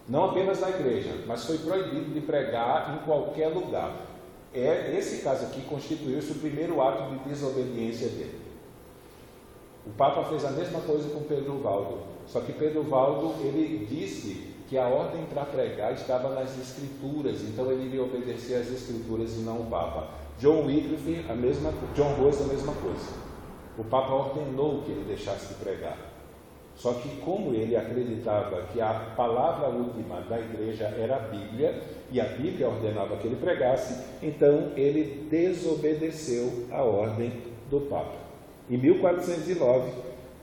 Não apenas na igreja, mas foi proibido de pregar em qualquer lugar. Esse caso aqui constituiu-se o primeiro ato de desobediência dele. O Papa fez a mesma coisa com Pedro Valdo, só que Pedro Valdo, ele disse que a ordem para pregar estava nas Escrituras, então ele iria obedecer às Escrituras e não o Papa. John Wycliffe, John Hus, a mesma coisa. O Papa ordenou que ele deixasse de pregar. Só que como ele acreditava que a palavra última da igreja era a Bíblia, e a Bíblia ordenava que ele pregasse, então ele desobedeceu a ordem do Papa. Em 1409,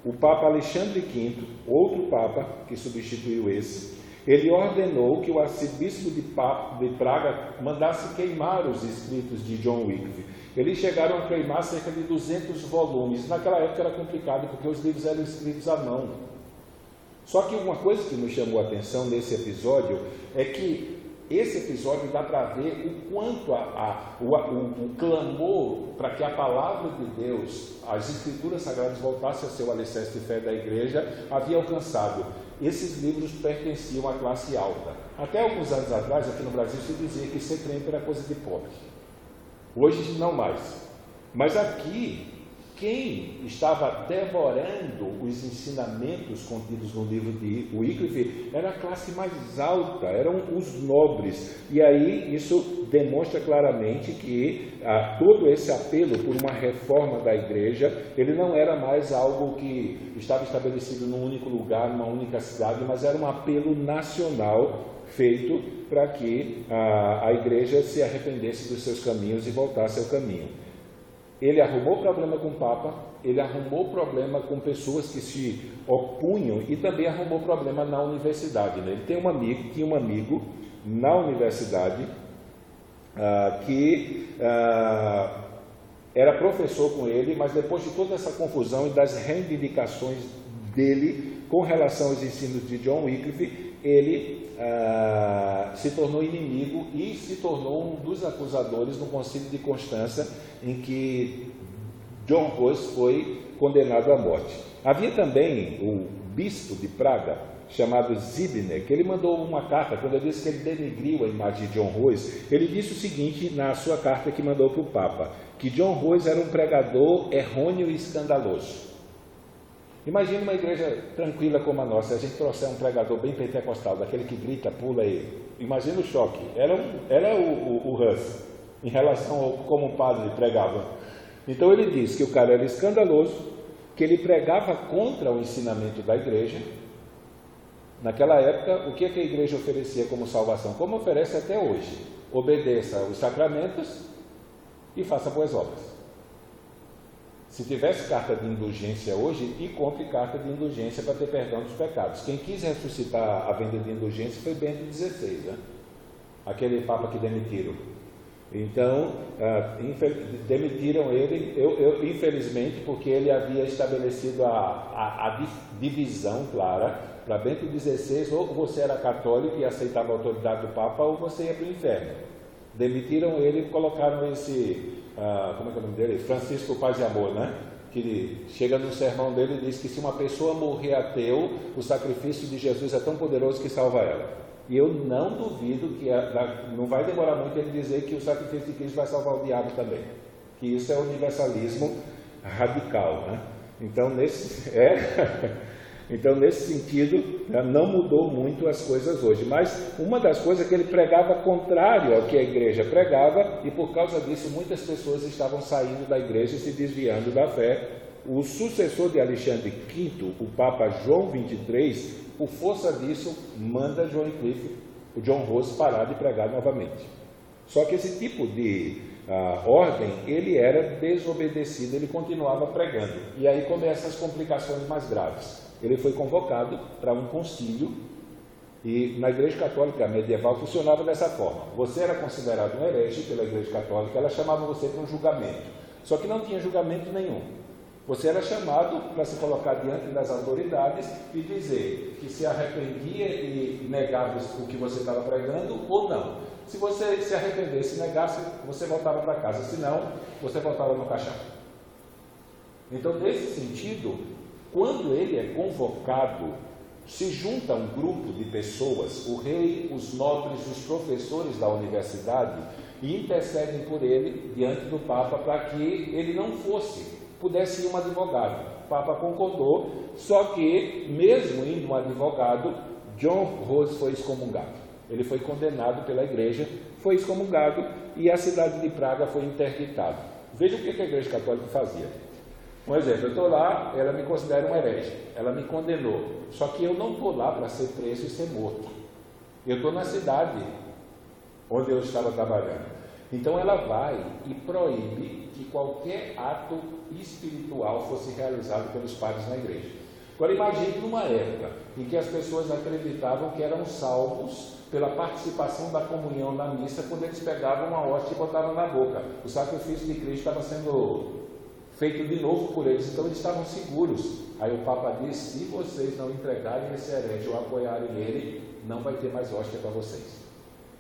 o Papa Alexandre V, outro Papa que substituiu esse, ele ordenou que o arcebispo de Praga mandasse queimar os escritos de John Wycliffe. Eles chegaram a queimar cerca de 200 volumes. Naquela época era complicado, porque os livros eram escritos à mão. Só que uma coisa que nos chamou a atenção nesse episódio é que esse episódio dá para ver o quanto o clamor para que a palavra de Deus, as Escrituras Sagradas, voltassem a ser o alicerce de fé da igreja, havia alcançado. Esses livros pertenciam à classe alta. Até alguns anos atrás, aqui no Brasil, se dizia que ser crente era coisa de pobre. Hoje não mais. Mas aqui, quem estava devorando os ensinamentos contidos no livro de Wycliffe era a classe mais alta, eram os nobres. E aí isso demonstra claramente que todo esse apelo por uma reforma da igreja, ele não era mais algo que estava estabelecido num único lugar, numa única cidade, mas era um apelo nacional feito para que a igreja se arrependesse dos seus caminhos e voltasse ao caminho. Ele arrumou problema com o Papa, ele arrumou problema com pessoas que se opunham e também arrumou problema na universidade. Né? Ele tinha um amigo na universidade que era professor com ele, mas depois de toda essa confusão e das reivindicações dele com relação aos ensinos de John Wycliffe, ele se tornou inimigo e se tornou um dos acusadores no Concílio de Constança, em que John Hus foi condenado à morte. Havia também o bispo de Praga, chamado Zibner, que ele mandou uma carta, quando ele disse que ele denegriu a imagem de John Hus, ele disse o seguinte na sua carta que mandou para o Papa, que John Hus era um pregador errôneo e escandaloso. Imagine uma igreja tranquila como a nossa, se a gente trouxer um pregador bem pentecostal, daquele que grita, pula e... Imagina o choque. Era o Hus, em relação ao como o padre pregava. Então ele diz que o cara era escandaloso, que ele pregava contra o ensinamento da igreja. Naquela época, o que a igreja oferecia como salvação? Como oferece até hoje. Obedeça os sacramentos e faça boas obras. Se tivesse carta de indulgência hoje, e compre carta de indulgência para ter perdão dos pecados. Quem quis ressuscitar a venda de indulgência foi Bento XVI, né? Aquele Papa que demitiram. Então, demitiram ele, infelizmente, porque ele havia estabelecido a divisão clara para Bento XVI, ou você era católico e aceitava a autoridade do Papa, ou você ia para o inferno. Demitiram ele e colocaram esse... como é que é o nome dele? Francisco Paz e Amor, né? Que chega no sermão dele e diz que se uma pessoa morrer ateu, o sacrifício de Jesus é tão poderoso que salva ela. E eu não duvido que não vai demorar muito ele dizer que o sacrifício de Cristo vai salvar o diabo também. Que isso é universalismo radical, né? Então, nesse sentido, não mudou muito as coisas hoje. Mas uma das coisas é que ele pregava contrário ao que a igreja pregava, e por causa disso muitas pessoas estavam saindo da igreja e se desviando da fé. O sucessor de Alexandre V, o Papa João XXIII, por força disso, manda o John Hus parar de pregar novamente. Só que esse tipo de ordem, ele era desobedecido, ele continuava pregando. E aí começam as complicações mais graves. Ele foi convocado para um concílio, e na Igreja Católica medieval funcionava dessa forma. Você era considerado um herege pela Igreja Católica, ela chamava você para um julgamento. Só que não tinha julgamento nenhum. Você era chamado para se colocar diante das autoridades e dizer que se arrependia e negava o que você estava pregando ou não. Se você se arrependesse e negasse, você voltava para casa. Se não, você voltava no caixão. Então, nesse sentido, quando ele é convocado, se junta um grupo de pessoas, o rei, os nobres, os professores da universidade, e intercedem por ele diante do Papa para que ele não pudesse ir um advogado. O Papa concordou, só que, mesmo indo um advogado, John Hus foi excomungado. Ele foi condenado pela igreja, foi excomungado e a cidade de Praga foi interditada. Veja o que a Igreja Católica fazia. Um exemplo, eu estou lá, ela me considera um herege, ela me condenou, só que eu não estou lá para ser preso e ser morto. Eu estou na cidade onde eu estava trabalhando. Então ela vai e proíbe que qualquer ato espiritual fosse realizado pelos padres na igreja. Agora imagine numa época em que as pessoas acreditavam que eram salvos pela participação da comunhão na missa, quando eles pegavam uma hóstia e botavam na boca. O sacrifício de Cristo estava sendo feito de novo por eles, então eles estavam seguros. Aí o Papa disse: se vocês não entregarem esse herege ou apoiarem ele, não vai ter mais hóstia para vocês.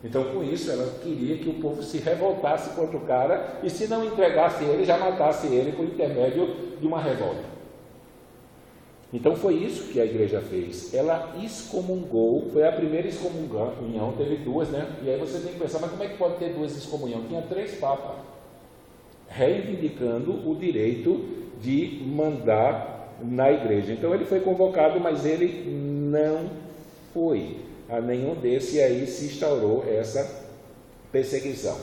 Então, com isso, ela queria que o povo se revoltasse contra o cara, e se não entregasse ele, já matasse ele por intermédio de uma revolta. Então foi isso que a igreja fez. Ela excomungou, foi a primeira excomunhão, teve duas, né? E aí você tem que pensar, mas como é que pode ter duas excomunhões? Tinha 3 papas, reivindicando o direito de mandar na igreja. Então ele foi convocado, mas ele não foi a nenhum desses, e aí se instaurou essa perseguição.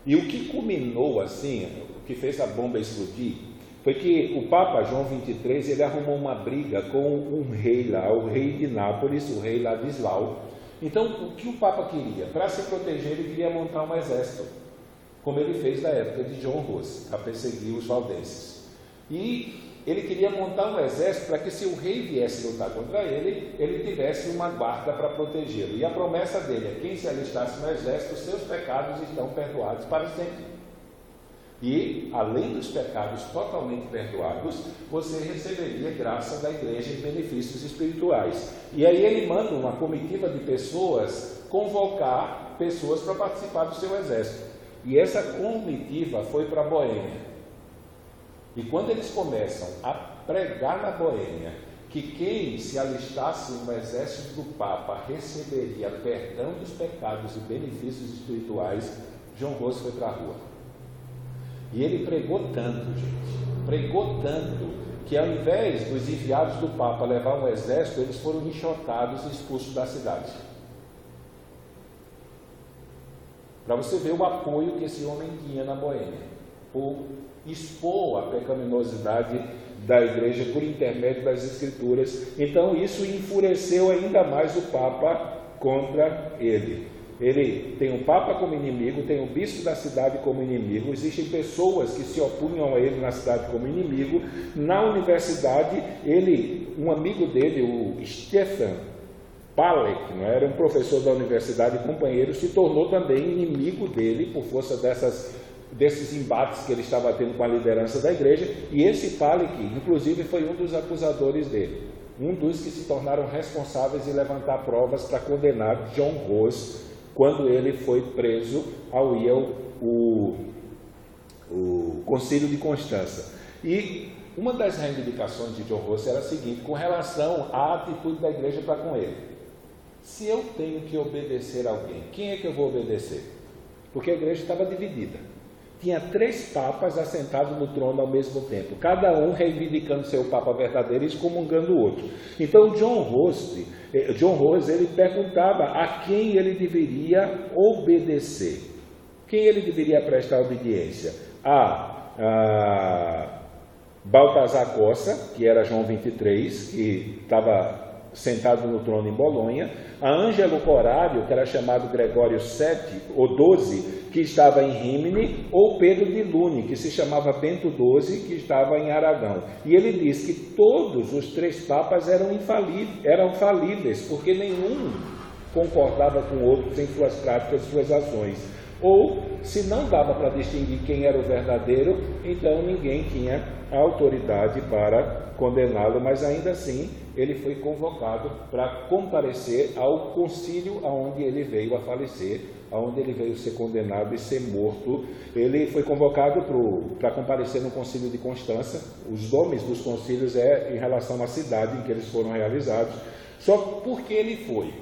E o que culminou assim, o que fez a bomba explodir, foi que o Papa João XXIII, ele arrumou uma briga com um rei lá, o rei de Nápoles, o rei Ladislau. Então, o que o Papa queria? Para se proteger, ele queria montar um exército, como ele fez na época de John Hus, para perseguir os valdenses. E ele queria montar um exército para que, se o rei viesse lutar contra ele, ele tivesse uma guarda para protegê-lo. E a promessa dele é: quem se alistasse no exército, seus pecados estão perdoados para sempre. E, além dos pecados totalmente perdoados, você receberia graça da igreja e benefícios espirituais. E aí ele manda uma comitiva de pessoas convocar pessoas para participar do seu exército. E essa comitiva foi para a Boêmia. E quando eles começam a pregar na Boêmia que quem se alistasse no exército do Papa receberia perdão dos pecados e benefícios espirituais, João Hus foi para a rua. E ele pregou tanto, gente, pregou tanto, que ao invés dos enviados do Papa levar um exército, eles foram enxotados e expulsos da cidade. Para você ver o apoio que esse homem tinha na Boêmia, por expor a pecaminosidade da igreja por intermédio das Escrituras. Então isso enfureceu ainda mais o Papa contra ele. Ele tem o Papa como inimigo, tem o bispo da cidade como inimigo, existem pessoas que se opunham a ele na cidade como inimigo. Na universidade, um amigo dele, o Stefan Palek, era um professor da universidade, companheiro, se tornou também inimigo dele por força desses embates que ele estava tendo com a liderança da igreja. E esse Palek, inclusive, foi um dos acusadores dele, um dos que se tornaram responsáveis em levantar provas para condenar John Hus quando ele foi preso ao ir o Concílio de Constança. E uma das reivindicações de John Hus era a seguinte, com relação à atitude da igreja para com ele: se eu tenho que obedecer a alguém, quem é que eu vou obedecer? Porque a igreja estava dividida. Tinha 3 papas assentados no trono ao mesmo tempo, cada um reivindicando seu papa verdadeiro e excomungando o outro. Então John Hus, ele perguntava a quem ele deveria obedecer, quem ele deveria prestar obediência: a Baltasar Cossa, que era João XXIII, que estava sentado no trono em Bolonha, a Ângelo Corário, que era chamado Gregório VII ou XII, que estava em Rímini, ou Pedro de Lune, que se chamava Bento XII, que estava em Aragão. E ele diz que todos os 3 papas eram falíveis, porque nenhum concordava com o outro em suas práticas, suas ações. Ou, se não dava para distinguir quem era o verdadeiro, então ninguém tinha autoridade para condená-lo, mas ainda assim ele foi convocado para comparecer ao concílio aonde ele veio a falecer, aonde ele veio ser condenado e ser morto. Ele foi convocado para comparecer no concílio de Constança. Os nomes dos concílios em relação à cidade em que eles foram realizados. Só porque ele foi?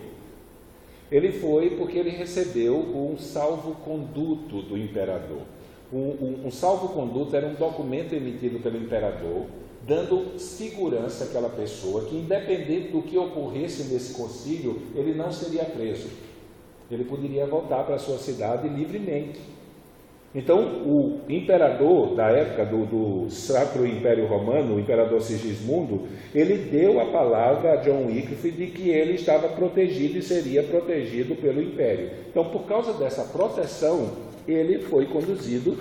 Ele foi porque ele recebeu um salvo-conduto do imperador. Um salvo-conduto era um documento emitido pelo imperador, dando segurança àquela pessoa que, independente do que ocorresse nesse concílio, ele não seria preso. Ele poderia voltar para a sua cidade livremente. Então, o imperador da época do Sacro Império Romano, o imperador Sigismundo, ele deu a palavra a John Wycliffe de que ele estava protegido e seria protegido pelo império. Então, por causa dessa proteção, ele foi conduzido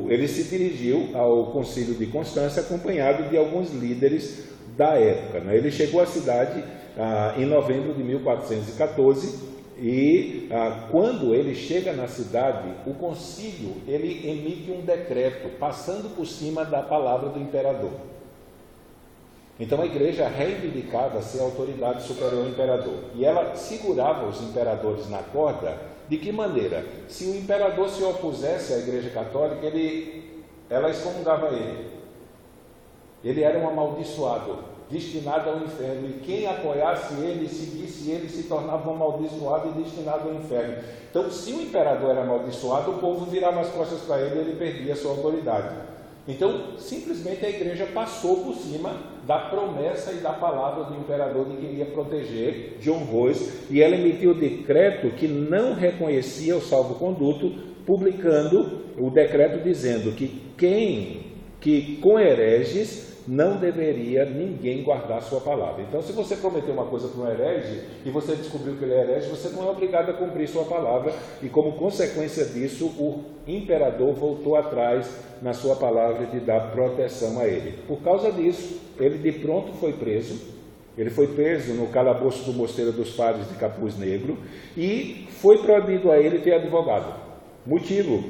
ele se dirigiu ao Concílio de Constança acompanhado de alguns líderes da época. Ele chegou à cidade em novembro de 1414 e quando ele chega na cidade, o concílio ele emite um decreto passando por cima da palavra do imperador. Então a igreja reivindicava ser a autoridade superior ao imperador e ela segurava os imperadores na corda. De que maneira? Se o imperador se opusesse à igreja católica, ela excomungava ele. Ele era um amaldiçoado, destinado ao inferno, e quem apoiasse ele, seguisse ele, se tornava um amaldiçoado e destinado ao inferno. Então, se o imperador era amaldiçoado, o povo virava as costas para ele e ele perdia a sua autoridade. Então, simplesmente a igreja passou por cima da promessa e da palavra do imperador de que iria proteger John Rose, e ela emitiu o decreto que não reconhecia o salvo-conduto, publicando o decreto dizendo que com hereges não deveria ninguém guardar sua palavra. Então, se você prometeu uma coisa para um herege e você descobriu que ele é herege, você não é obrigado a cumprir sua palavra, e como consequência disso, o imperador voltou atrás na sua palavra de dar proteção a ele. Por causa disso, ele de pronto foi preso. Ele foi preso no calabouço do Mosteiro dos Padres de Capuz Negro e foi proibido a ele ter advogado. Motivo: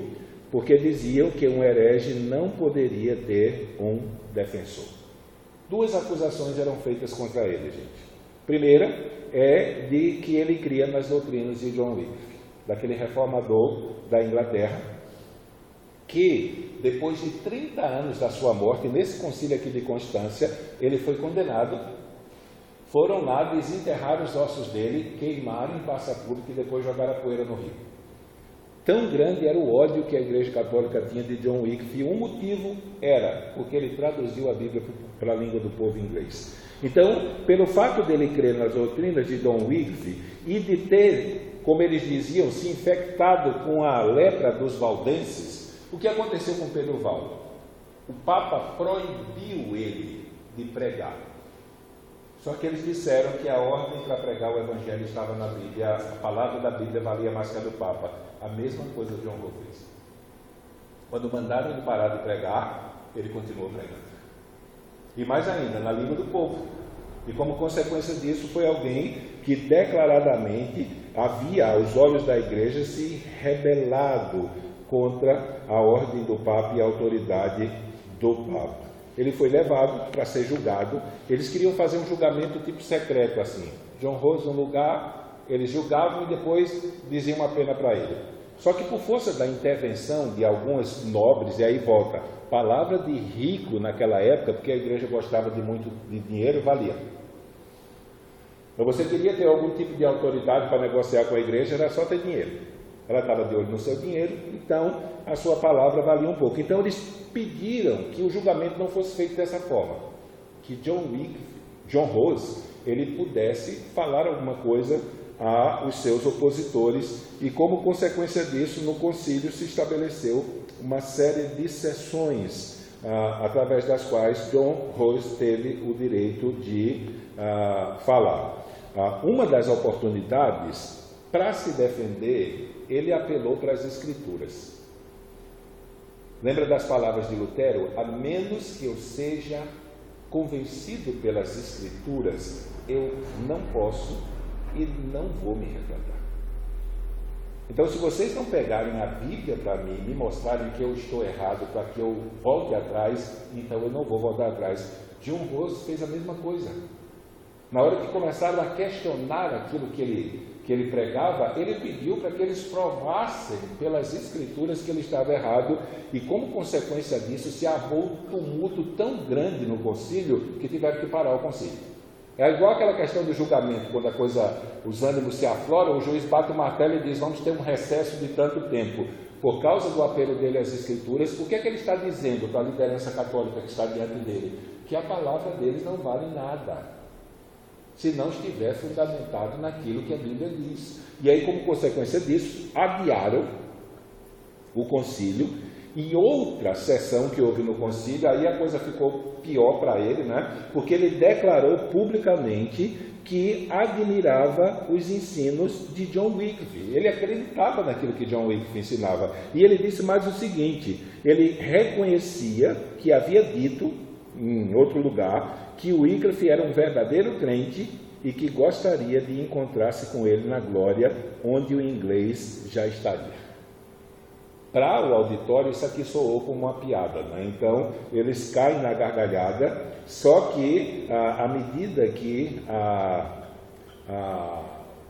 porque diziam que um herege não poderia ter um defensor. 2 acusações eram feitas contra ele, gente. Primeira é de que ele cria nas doutrinas de John Wycliffe, daquele reformador da Inglaterra, que depois de 30 anos da sua morte, nesse concílio aqui de Constância, ele foi condenado. Foram lá, desenterrar os ossos dele, queimaram em praça pública e depois jogaram a poeira no rio. Tão grande era o ódio que a Igreja Católica tinha de John Wycliffe, e um motivo era porque ele traduziu a Bíblia para a língua do povo inglês. Então, pelo fato dele crer nas doutrinas de John Wycliffe e de ter, como eles diziam, se infectado com a lepra dos valdenses, o que aconteceu com Pedro Valdo? O Papa proibiu ele de pregar. Só que eles disseram que a ordem para pregar o Evangelho estava na Bíblia, a palavra da Bíblia valia mais que a do Papa. A mesma coisa John Rose fez. Quando mandaram ele parar de pregar, ele continuou pregando. E mais ainda, na língua do povo. E como consequência disso, foi alguém que declaradamente havia, aos olhos da igreja, se rebelado contra a ordem do Papa e a autoridade do Papa. Ele foi levado para ser julgado. Eles queriam fazer um julgamento tipo secreto, assim. John Rose no lugar, eles julgavam e depois diziam uma pena para ele. Só que por força da intervenção de alguns nobres, e aí volta, palavra de rico naquela época, porque a igreja gostava de muito de dinheiro, valia. Então você queria ter algum tipo de autoridade para negociar com a igreja, era só ter dinheiro. Ela estava de olho no seu dinheiro, então a sua palavra valia um pouco. Então eles pediram que o julgamento não fosse feito dessa forma, que John Rose, ele pudesse falar alguma coisa aos seus opositores, e como consequência disso, no concílio se estabeleceu uma série de sessões através das quais John Rose teve o direito de falar. Uma das oportunidades, para se defender, ele apelou para as Escrituras. Lembra das palavras de Lutero? A menos que eu seja convencido pelas Escrituras, eu não posso e não vou me retratar. Então, se vocês não pegarem a Bíblia para mim e me mostrarem que eu estou errado, para que eu volte atrás, então eu não vou voltar atrás. John Rose fez a mesma coisa. Na hora que começaram a questionar aquilo que ele pregava, ele pediu para que eles provassem pelas Escrituras que ele estava errado, e como consequência disso se armou um tumulto tão grande no concílio que tiveram que parar o concílio. É igual aquela questão do julgamento, quando os ânimos se afloram, o juiz bate o martelo e diz: vamos ter um recesso de tanto tempo. Por causa do apelo dele às Escrituras, o que é que ele está dizendo para a liderança católica que está diante dele? Que a palavra deles não vale nada, se não estiver fundamentado naquilo que a Bíblia diz. E aí, como consequência disso, adiaram o concílio, e outra sessão que houve no concílio, aí a coisa ficou pior para ele, né? Porque ele declarou publicamente que admirava os ensinos de John Wycliffe. Ele acreditava naquilo que John Wycliffe ensinava. E ele disse mais o seguinte: ele reconhecia que havia dito em outro lugar que Wycliffe era um verdadeiro crente e que gostaria de encontrar-se com ele na glória, onde o inglês já estaria. Para o auditório, isso aqui soou como uma piada, né? Então, eles caem na gargalhada, só que à medida que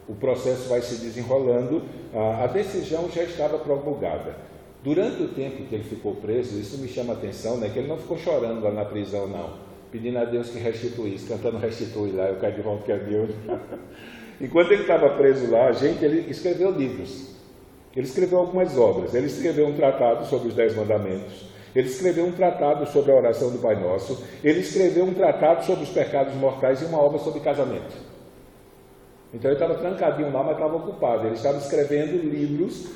o processo vai se desenrolando, a decisão já estava promulgada. Durante o tempo que ele ficou preso, isso me chama a atenção, né? Que ele não ficou chorando lá na prisão, não, pedindo a Deus que restituísse, cantando restitui lá, eu caio de volta que é Deus. Enquanto ele estava preso lá, ele escreveu livros. Ele escreveu algumas obras. Ele escreveu um tratado sobre os 10 mandamentos. Ele escreveu um tratado sobre a oração do Pai Nosso, ele escreveu um tratado sobre os pecados mortais e uma obra sobre casamento. Então ele estava trancadinho lá, mas estava ocupado. Ele estava escrevendo livros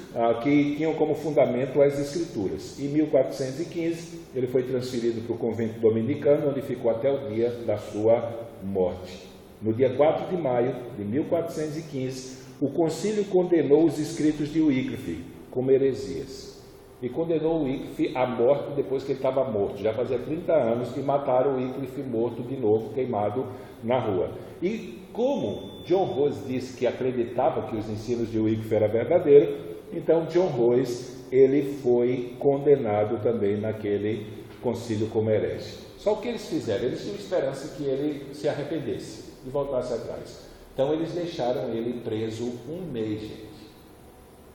que tinham como fundamento as Escrituras. Em 1415, ele foi transferido para o convento dominicano, onde ficou até o dia da sua morte. No dia 4 de maio de 1415, o concílio condenou os escritos de Wycliffe como heresias. E condenou Wycliffe à morte depois que ele estava morto. Já fazia 30 anos que mataram Wycliffe morto de novo, queimado na rua. E como John Rose disse que acreditava que os ensinos de Wycliffe eram verdadeiros, então John Rose ele foi condenado também naquele concílio como herege. Só o que eles fizeram? Eles tinham esperança que ele se arrependesse e voltasse atrás. Então eles deixaram ele preso um mês, gente,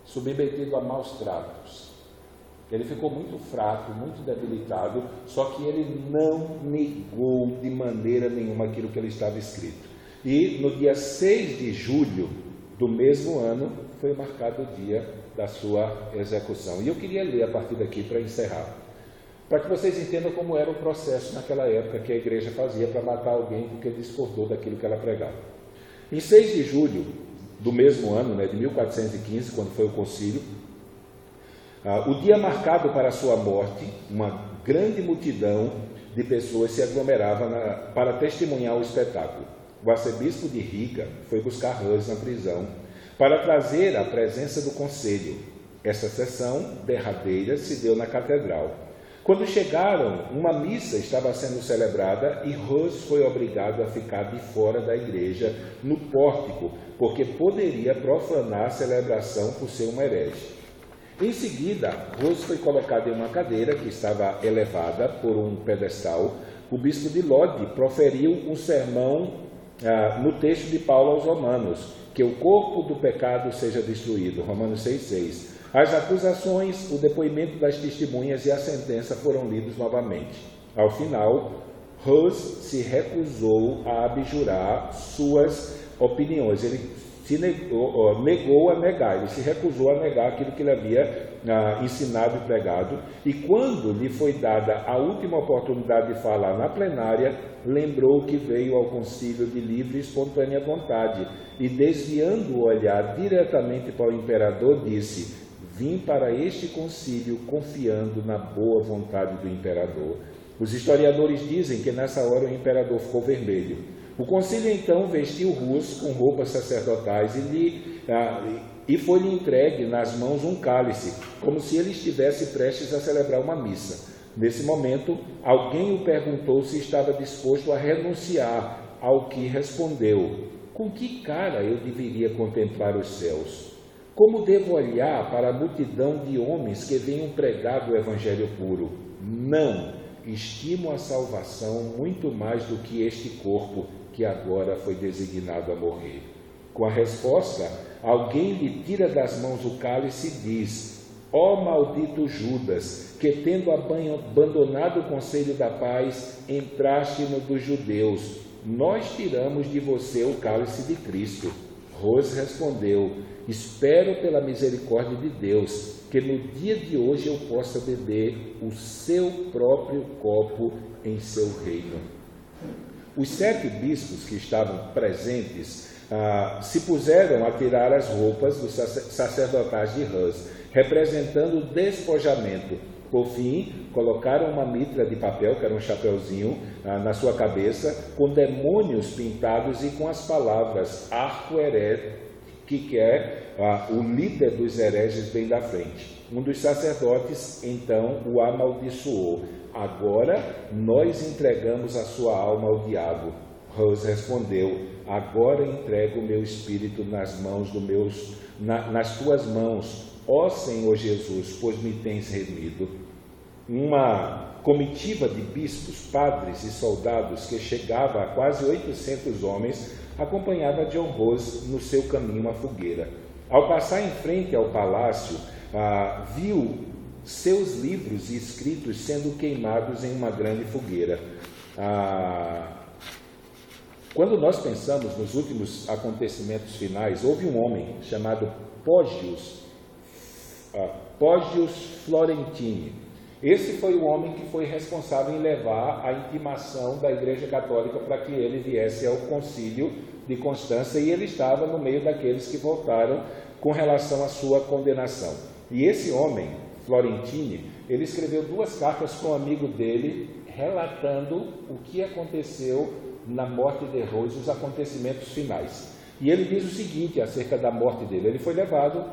submetido a maus tratos. Ele ficou muito fraco, muito debilitado, só que ele não negou de maneira nenhuma aquilo que ele estava escrito. E no dia 6 de julho do mesmo ano, foi marcado o dia da sua execução. E eu queria ler a partir daqui para encerrar, para que vocês entendam como era o processo naquela época que a igreja fazia para matar alguém porque discordou daquilo que ela pregava. Em 6 de julho do mesmo ano, de 1415, quando foi o concílio, o dia marcado para a sua morte, uma grande multidão de pessoas se aglomerava para testemunhar o espetáculo. O arcebispo de Riga foi buscar Hus na prisão para trazer à presença do conselho. Essa sessão derradeira se deu na catedral. Quando chegaram, uma missa estava sendo celebrada e Hus foi obrigado a ficar de fora da igreja, no pórtico, porque poderia profanar a celebração por ser um herege. Em seguida, Hus foi colocado em uma cadeira que estava elevada por um pedestal. O bispo de Lodi proferiu um sermão no texto de Paulo aos Romanos, que o corpo do pecado seja destruído, Romanos 6,6. As acusações, o depoimento das testemunhas e a sentença foram lidos novamente. Ao final, Hus se recusou a abjurar suas opiniões. Ele se negou a negar, ele se recusou a negar aquilo que ele havia ensinado e pregado, e quando lhe foi dada a última oportunidade de falar na plenária, lembrou que veio ao concílio de livre e espontânea vontade, e desviando o olhar diretamente para o imperador, disse: vim para este concílio confiando na boa vontade do imperador. Os historiadores dizem que nessa hora o imperador ficou vermelho. O concílio então vestiu Hus com roupas sacerdotais e foi-lhe entregue nas mãos um cálice, como se ele estivesse prestes a celebrar uma missa. Nesse momento, alguém o perguntou se estava disposto a renunciar, ao que respondeu: com que cara eu deveria contemplar os céus? Como devo olhar para a multidão de homens que venham pregar o evangelho puro? Não, estimo a salvação muito mais do que este corpo que agora foi designado a morrer. Com a resposta, alguém lhe tira das mãos o cálice e diz: ó maldito Judas, que tendo abandonado o conselho da paz, entraste no dos judeus, nós tiramos de você o cálice de Cristo. Hus respondeu: espero pela misericórdia de Deus, que no dia de hoje eu possa beber o seu próprio copo em seu reino. Os 7 bispos que estavam presentes se puseram a tirar as roupas dos sacerdotais de Hus, representando o despojamento. Por fim, colocaram uma mitra de papel, que era um chapeuzinho, na sua cabeça, com demônios pintados e com as palavras arco herege, que é o líder dos hereges bem da frente. Um dos sacerdotes, então, o amaldiçoou: agora nós entregamos a sua alma ao diabo. Hus respondeu: agora entrego o meu espírito nas tuas mãos, ó Senhor Jesus, pois me tens remido. Uma comitiva de bispos, padres e soldados, que chegava a quase 800 homens, acompanhava John Hus no seu caminho à fogueira. Ao passar em frente ao palácio, viu seus livros e escritos sendo queimados em uma grande fogueira. Quando nós pensamos nos últimos acontecimentos finais, houve um homem chamado Poggius Florentini, Esse foi o homem que foi responsável em levar a intimação da Igreja Católica para que ele viesse ao concílio de Constança, e ele estava no meio daqueles que votaram com relação à sua condenação. E esse homem, Florentini, ele escreveu 2 cartas para um amigo dele, relatando o que aconteceu na morte de Rose, os acontecimentos finais. E ele diz o seguinte acerca da morte dele: ele foi levado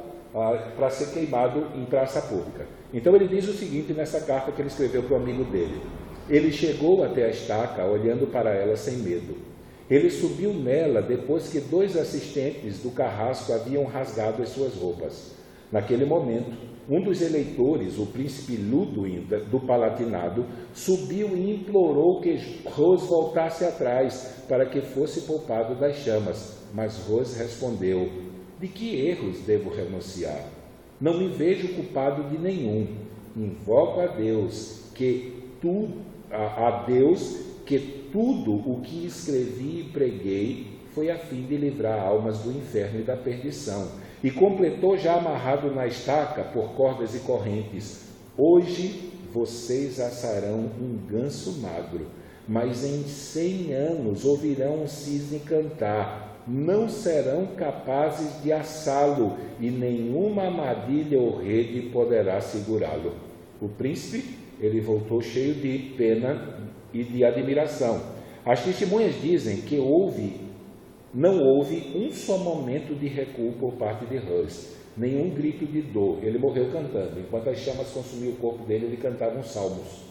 para ser queimado em praça pública. Então ele diz o seguinte nessa carta que ele escreveu para o amigo dele: ele chegou até a estaca olhando para ela sem medo. Ele subiu nela depois que 2 assistentes do carrasco haviam rasgado as suas roupas. Naquele momento, um dos eleitores, o príncipe Luduin do Palatinado, subiu e implorou que Rose voltasse atrás para que fosse poupado das chamas. Mas Rose respondeu: de que erros devo renunciar? Não me vejo culpado de nenhum. Invoco a Deus que tudo o que escrevi e preguei foi a fim de livrar almas do inferno e da perdição. E completou já amarrado na estaca por cordas e correntes: hoje vocês assarão um ganso magro, mas em 100 anos ouvirão um cisne cantar. Não serão capazes de assá-lo, e nenhuma armadilha ou rede poderá segurá-lo. O príncipe, ele voltou cheio de pena e de admiração. As testemunhas dizem que não houve um só momento de recuo por parte de Rose, nenhum grito de dor. Ele morreu cantando. Enquanto as chamas consumiam o corpo dele, ele cantava uns salmos.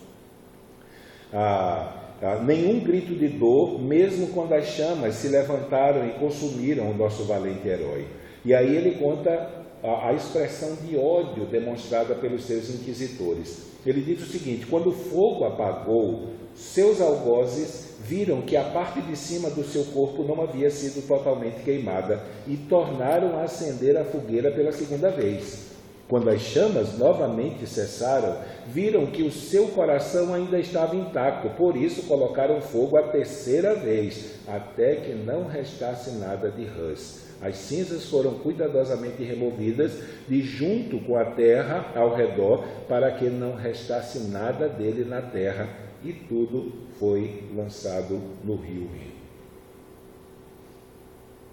Nenhum grito de dor, mesmo quando as chamas se levantaram e consumiram o nosso valente herói. E aí ele conta a expressão de ódio demonstrada pelos seus inquisitores. Ele diz o seguinte: quando o fogo apagou, seus algozes viram que a parte de cima do seu corpo não havia sido totalmente queimada e tornaram a acender a fogueira pela segunda vez. Quando as chamas novamente cessaram, viram que o seu coração ainda estava intacto, por isso colocaram fogo a 3ª vez, até que não restasse nada de Rose. As cinzas foram cuidadosamente removidas de junto com a terra ao redor, para que não restasse nada dele na terra, e tudo foi lançado no rio Rin.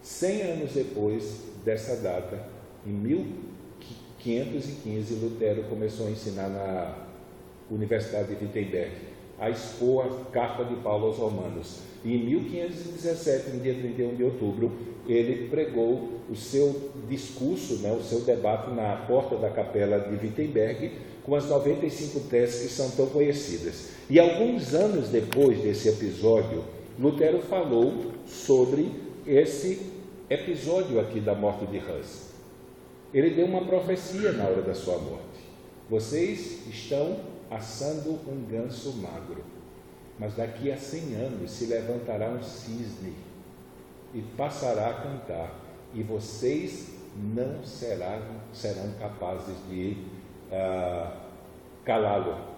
100 anos depois dessa data, em 1515, Lutero começou a ensinar na Universidade de Wittenberg, a expor a carta de Paulo aos Romanos. E em 1517, no dia 31 de outubro, ele pregou o seu discurso, o seu debate na porta da capela de Wittenberg, com as 95 teses que são tão conhecidas. E alguns anos depois desse episódio, Lutero falou sobre esse episódio aqui da morte de Rose. Ele deu uma profecia na hora da sua morte: vocês estão assando um ganso magro, mas daqui a 100 anos se levantará um cisne e passará a cantar, e vocês não serão capazes de calá-lo.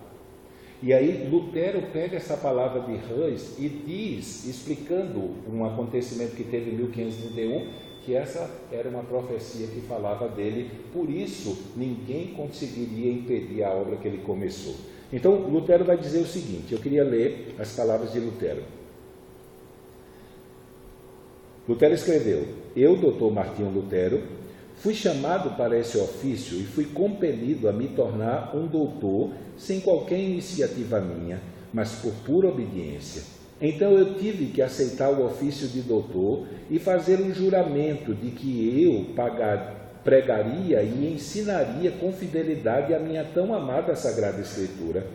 E aí Lutero pega essa palavra de Rose e diz, explicando um acontecimento que teve em 1531, que essa era uma profecia que falava dele, por isso ninguém conseguiria impedir a obra que ele começou. Então Lutero vai dizer o seguinte, eu queria ler as palavras de Lutero. Lutero escreveu: eu, Dr. Martinho Lutero, fui chamado para esse ofício e fui compelido a me tornar um doutor sem qualquer iniciativa minha, mas por pura obediência. Então eu tive que aceitar o ofício de doutor e fazer um juramento de que eu pregaria e ensinaria com fidelidade a minha tão amada Sagrada Escritura.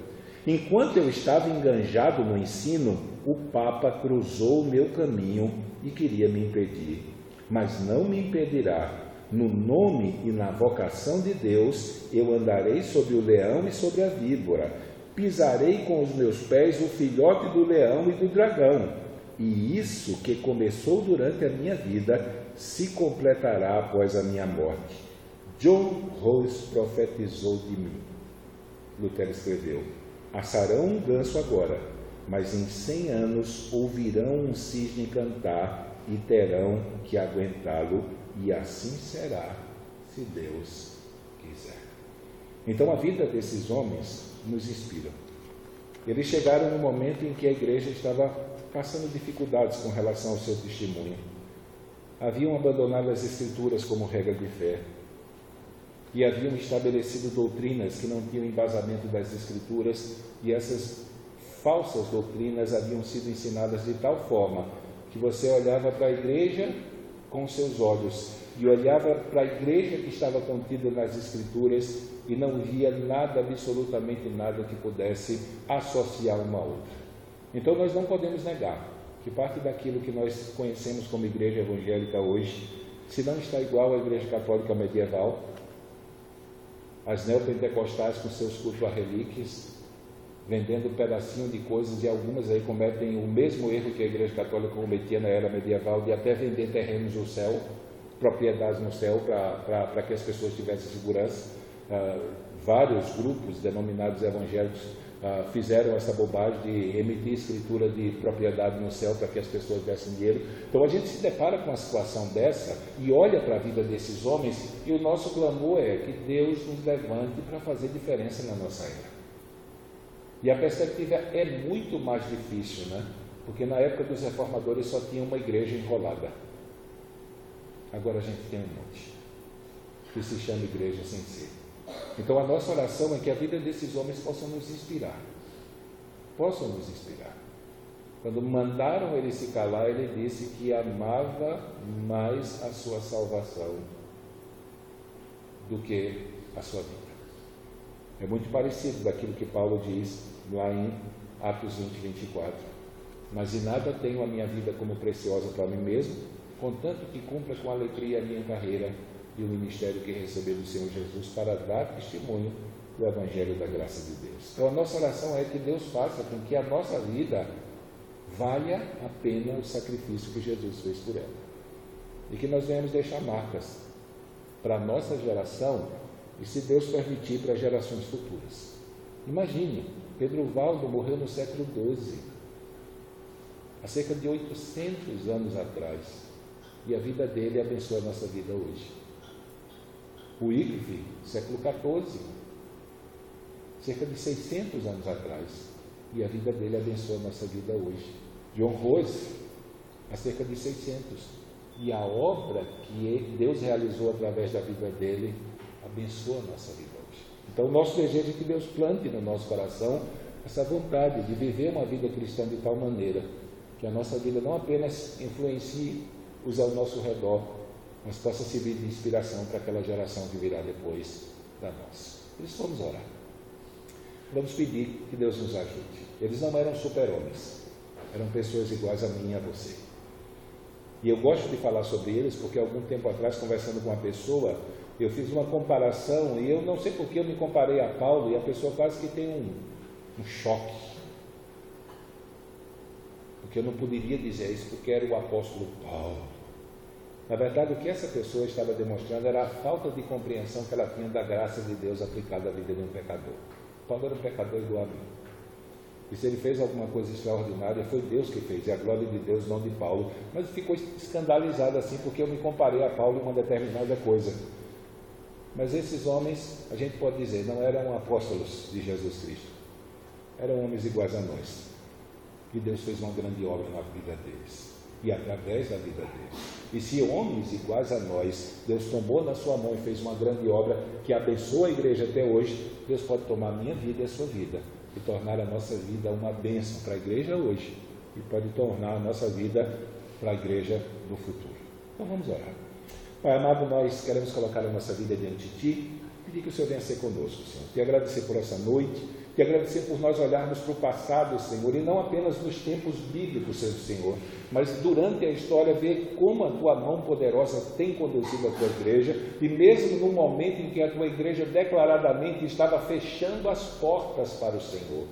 Enquanto eu estava enganjado no ensino, o Papa cruzou o meu caminho e queria me impedir. Mas não me impedirá. No nome e na vocação de Deus, eu andarei sobre o leão e sobre a víbora. Pisarei com os meus pés o filhote do leão e do dragão. E isso que começou durante a minha vida se completará após a minha morte. John Rose profetizou de mim. Lutero escreveu: assarão um ganso agora, mas em 100 anos ouvirão um cisne cantar e terão que aguentá-lo, e assim será, se Deus quiser. Então a vida desses homens nos inspiram. Eles chegaram no momento em que a igreja estava passando dificuldades com relação ao seu testemunho. Haviam abandonado as Escrituras como regra de fé e haviam estabelecido doutrinas que não tinham embasamento das Escrituras, e essas falsas doutrinas haviam sido ensinadas de tal forma que você olhava para a igreja com seus olhos e olhava para a igreja que estava contida nas Escrituras e não via nada, absolutamente nada, que pudesse associar uma a outra. Então nós não podemos negar que parte daquilo que nós conhecemos como igreja evangélica hoje, se não está igual à igreja católica medieval, as neopentecostais com seus cultos a relíquias, vendendo um pedacinho de coisas, e algumas aí cometem o mesmo erro que a igreja católica cometia na era medieval, de até vender terrenos no céu, propriedades no céu, para que as pessoas tivessem segurança. Vários grupos denominados evangélicos fizeram essa bobagem de emitir escritura de propriedade no céu para que as pessoas dessem dinheiro. Então a gente se depara com uma situação dessa e olha para a vida desses homens, e o nosso clamor é que Deus nos levante para fazer diferença na nossa era. E a perspectiva é muito mais difícil, né? Porque na época dos reformadores só tinha uma igreja enrolada. Agora a gente tem um monte, que se chama igreja sem ser. Então a nossa oração é que a vida desses homens possa nos inspirar. Possam nos inspirar. Quando mandaram ele se calar, ele disse que amava mais a sua salvação do que a sua vida. É muito parecido daquilo que Paulo diz lá em Atos 20, 24. Mas em nada tenho a minha vida como preciosa para mim mesmo, contanto que cumpra com alegria a minha carreira e o ministério que recebi do Senhor Jesus, para dar testemunho do Evangelho da graça de Deus. Então a nossa oração é que Deus faça com que a nossa vida valha a pena o sacrifício que Jesus fez por ela, e que nós venhamos deixar marcas para a nossa geração e, se Deus permitir, para gerações futuras. Imagine, Pedro Valdo morreu no século XII, há cerca de 800 anos atrás, e a vida dele abençoa a nossa vida hoje. O Wycliffe, século XIV, cerca de 600 anos atrás, e a vida dele abençoa a nossa vida hoje. John Rose, há cerca de 600, e a obra que Deus realizou através da vida dele abençoa a nossa vida hoje. Então o nosso desejo é que Deus plante no nosso coração essa vontade de viver uma vida cristã de tal maneira que a nossa vida não apenas influencie os ao nosso redor, mas possa servir de inspiração para aquela geração que virá depois da nossa. Por isso vamos orar. Vamos pedir que Deus nos ajude. Eles não eram super-homens, eram pessoas iguais a mim e a você. E eu gosto de falar sobre eles porque algum tempo atrás, conversando com uma pessoa, eu fiz uma comparação, e eu não sei porque eu me comparei a Paulo, e a pessoa quase que tem um choque. Porque eu não poderia dizer isso porque era o apóstolo Paulo. Na verdade, o que essa pessoa estava demonstrando era a falta de compreensão que ela tinha da graça de Deus aplicada à vida de um pecador. Paulo era um pecador igual a mim. E se ele fez alguma coisa extraordinária, foi Deus que fez, e a glória de Deus, não de Paulo. Mas ficou escandalizado assim, porque eu me comparei a Paulo em uma determinada coisa. Mas esses homens, a gente pode dizer, não eram apóstolos de Jesus Cristo. Eram homens iguais a nós. E Deus fez uma grande obra na vida deles, e através da vida deles. E se homens iguais a nós, Deus tomou na sua mão e fez uma grande obra que abençoa a igreja até hoje, Deus pode tomar a minha vida e a sua vida e tornar a nossa vida uma bênção para a igreja hoje, e pode tornar a nossa vida para a igreja do futuro. Então vamos orar. Pai amado, nós queremos colocar a nossa vida diante de Ti, pedir que o Senhor venha ser conosco, Senhor. Te agradecer por essa noite, te agradecer por nós olharmos para o passado, Senhor, e não apenas nos tempos bíblicos, Senhor, mas durante a história ver como a Tua mão poderosa tem conduzido a Tua igreja, e mesmo no momento em que a Tua igreja declaradamente estava fechando as portas para o Senhor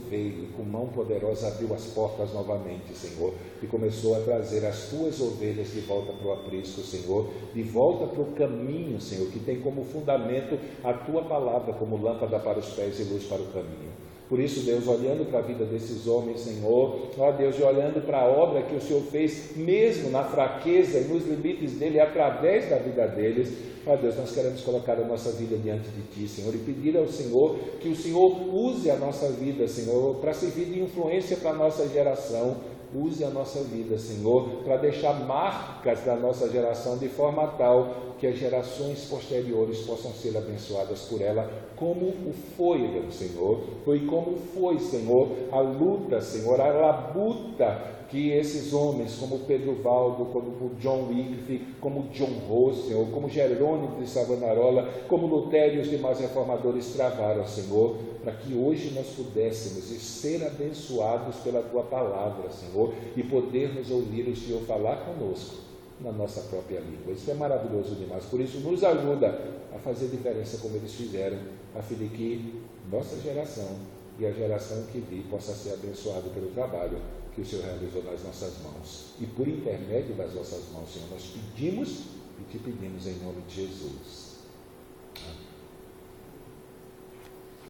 veio e com mão poderosa abriu as portas novamente, Senhor, e começou a trazer as Tuas ovelhas de volta para o aprisco, Senhor, de volta para o caminho, Senhor, que tem como fundamento a Tua palavra como lâmpada para os pés e luz para o caminho. Por isso, Deus, olhando para a vida desses homens, Senhor, ó Deus, e olhando para a obra que o Senhor fez, mesmo na fraqueza e nos limites dele, através da vida deles, ó Deus, nós queremos colocar a nossa vida diante de Ti, Senhor, e pedir ao Senhor que o Senhor use a nossa vida, Senhor, para servir de influência para a nossa geração. Use a nossa vida, Senhor, para deixar marcas da nossa geração de forma tal que as gerações posteriores possam ser abençoadas por ela, como o foi, meu Senhor. Foi como foi, Senhor, a luta, Senhor, a labuta que esses homens, como Pedro Valdo, como John Wycliffe, como John Rose, Senhor, como Jerônimo de Savonarola, como Lutero e os demais reformadores travaram, Senhor, para que hoje nós pudéssemos ser abençoados pela Tua palavra, Senhor, e podermos ouvir o Senhor falar conosco na nossa própria língua. Isso é maravilhoso demais. Por isso, nos ajuda a fazer diferença como eles fizeram, a fim de que nossa geração e a geração que vir possa ser abençoada pelo trabalho que o Senhor realizou nas nossas mãos. E por intermédio das nossas mãos, Senhor, nós pedimos e te pedimos em nome de Jesus.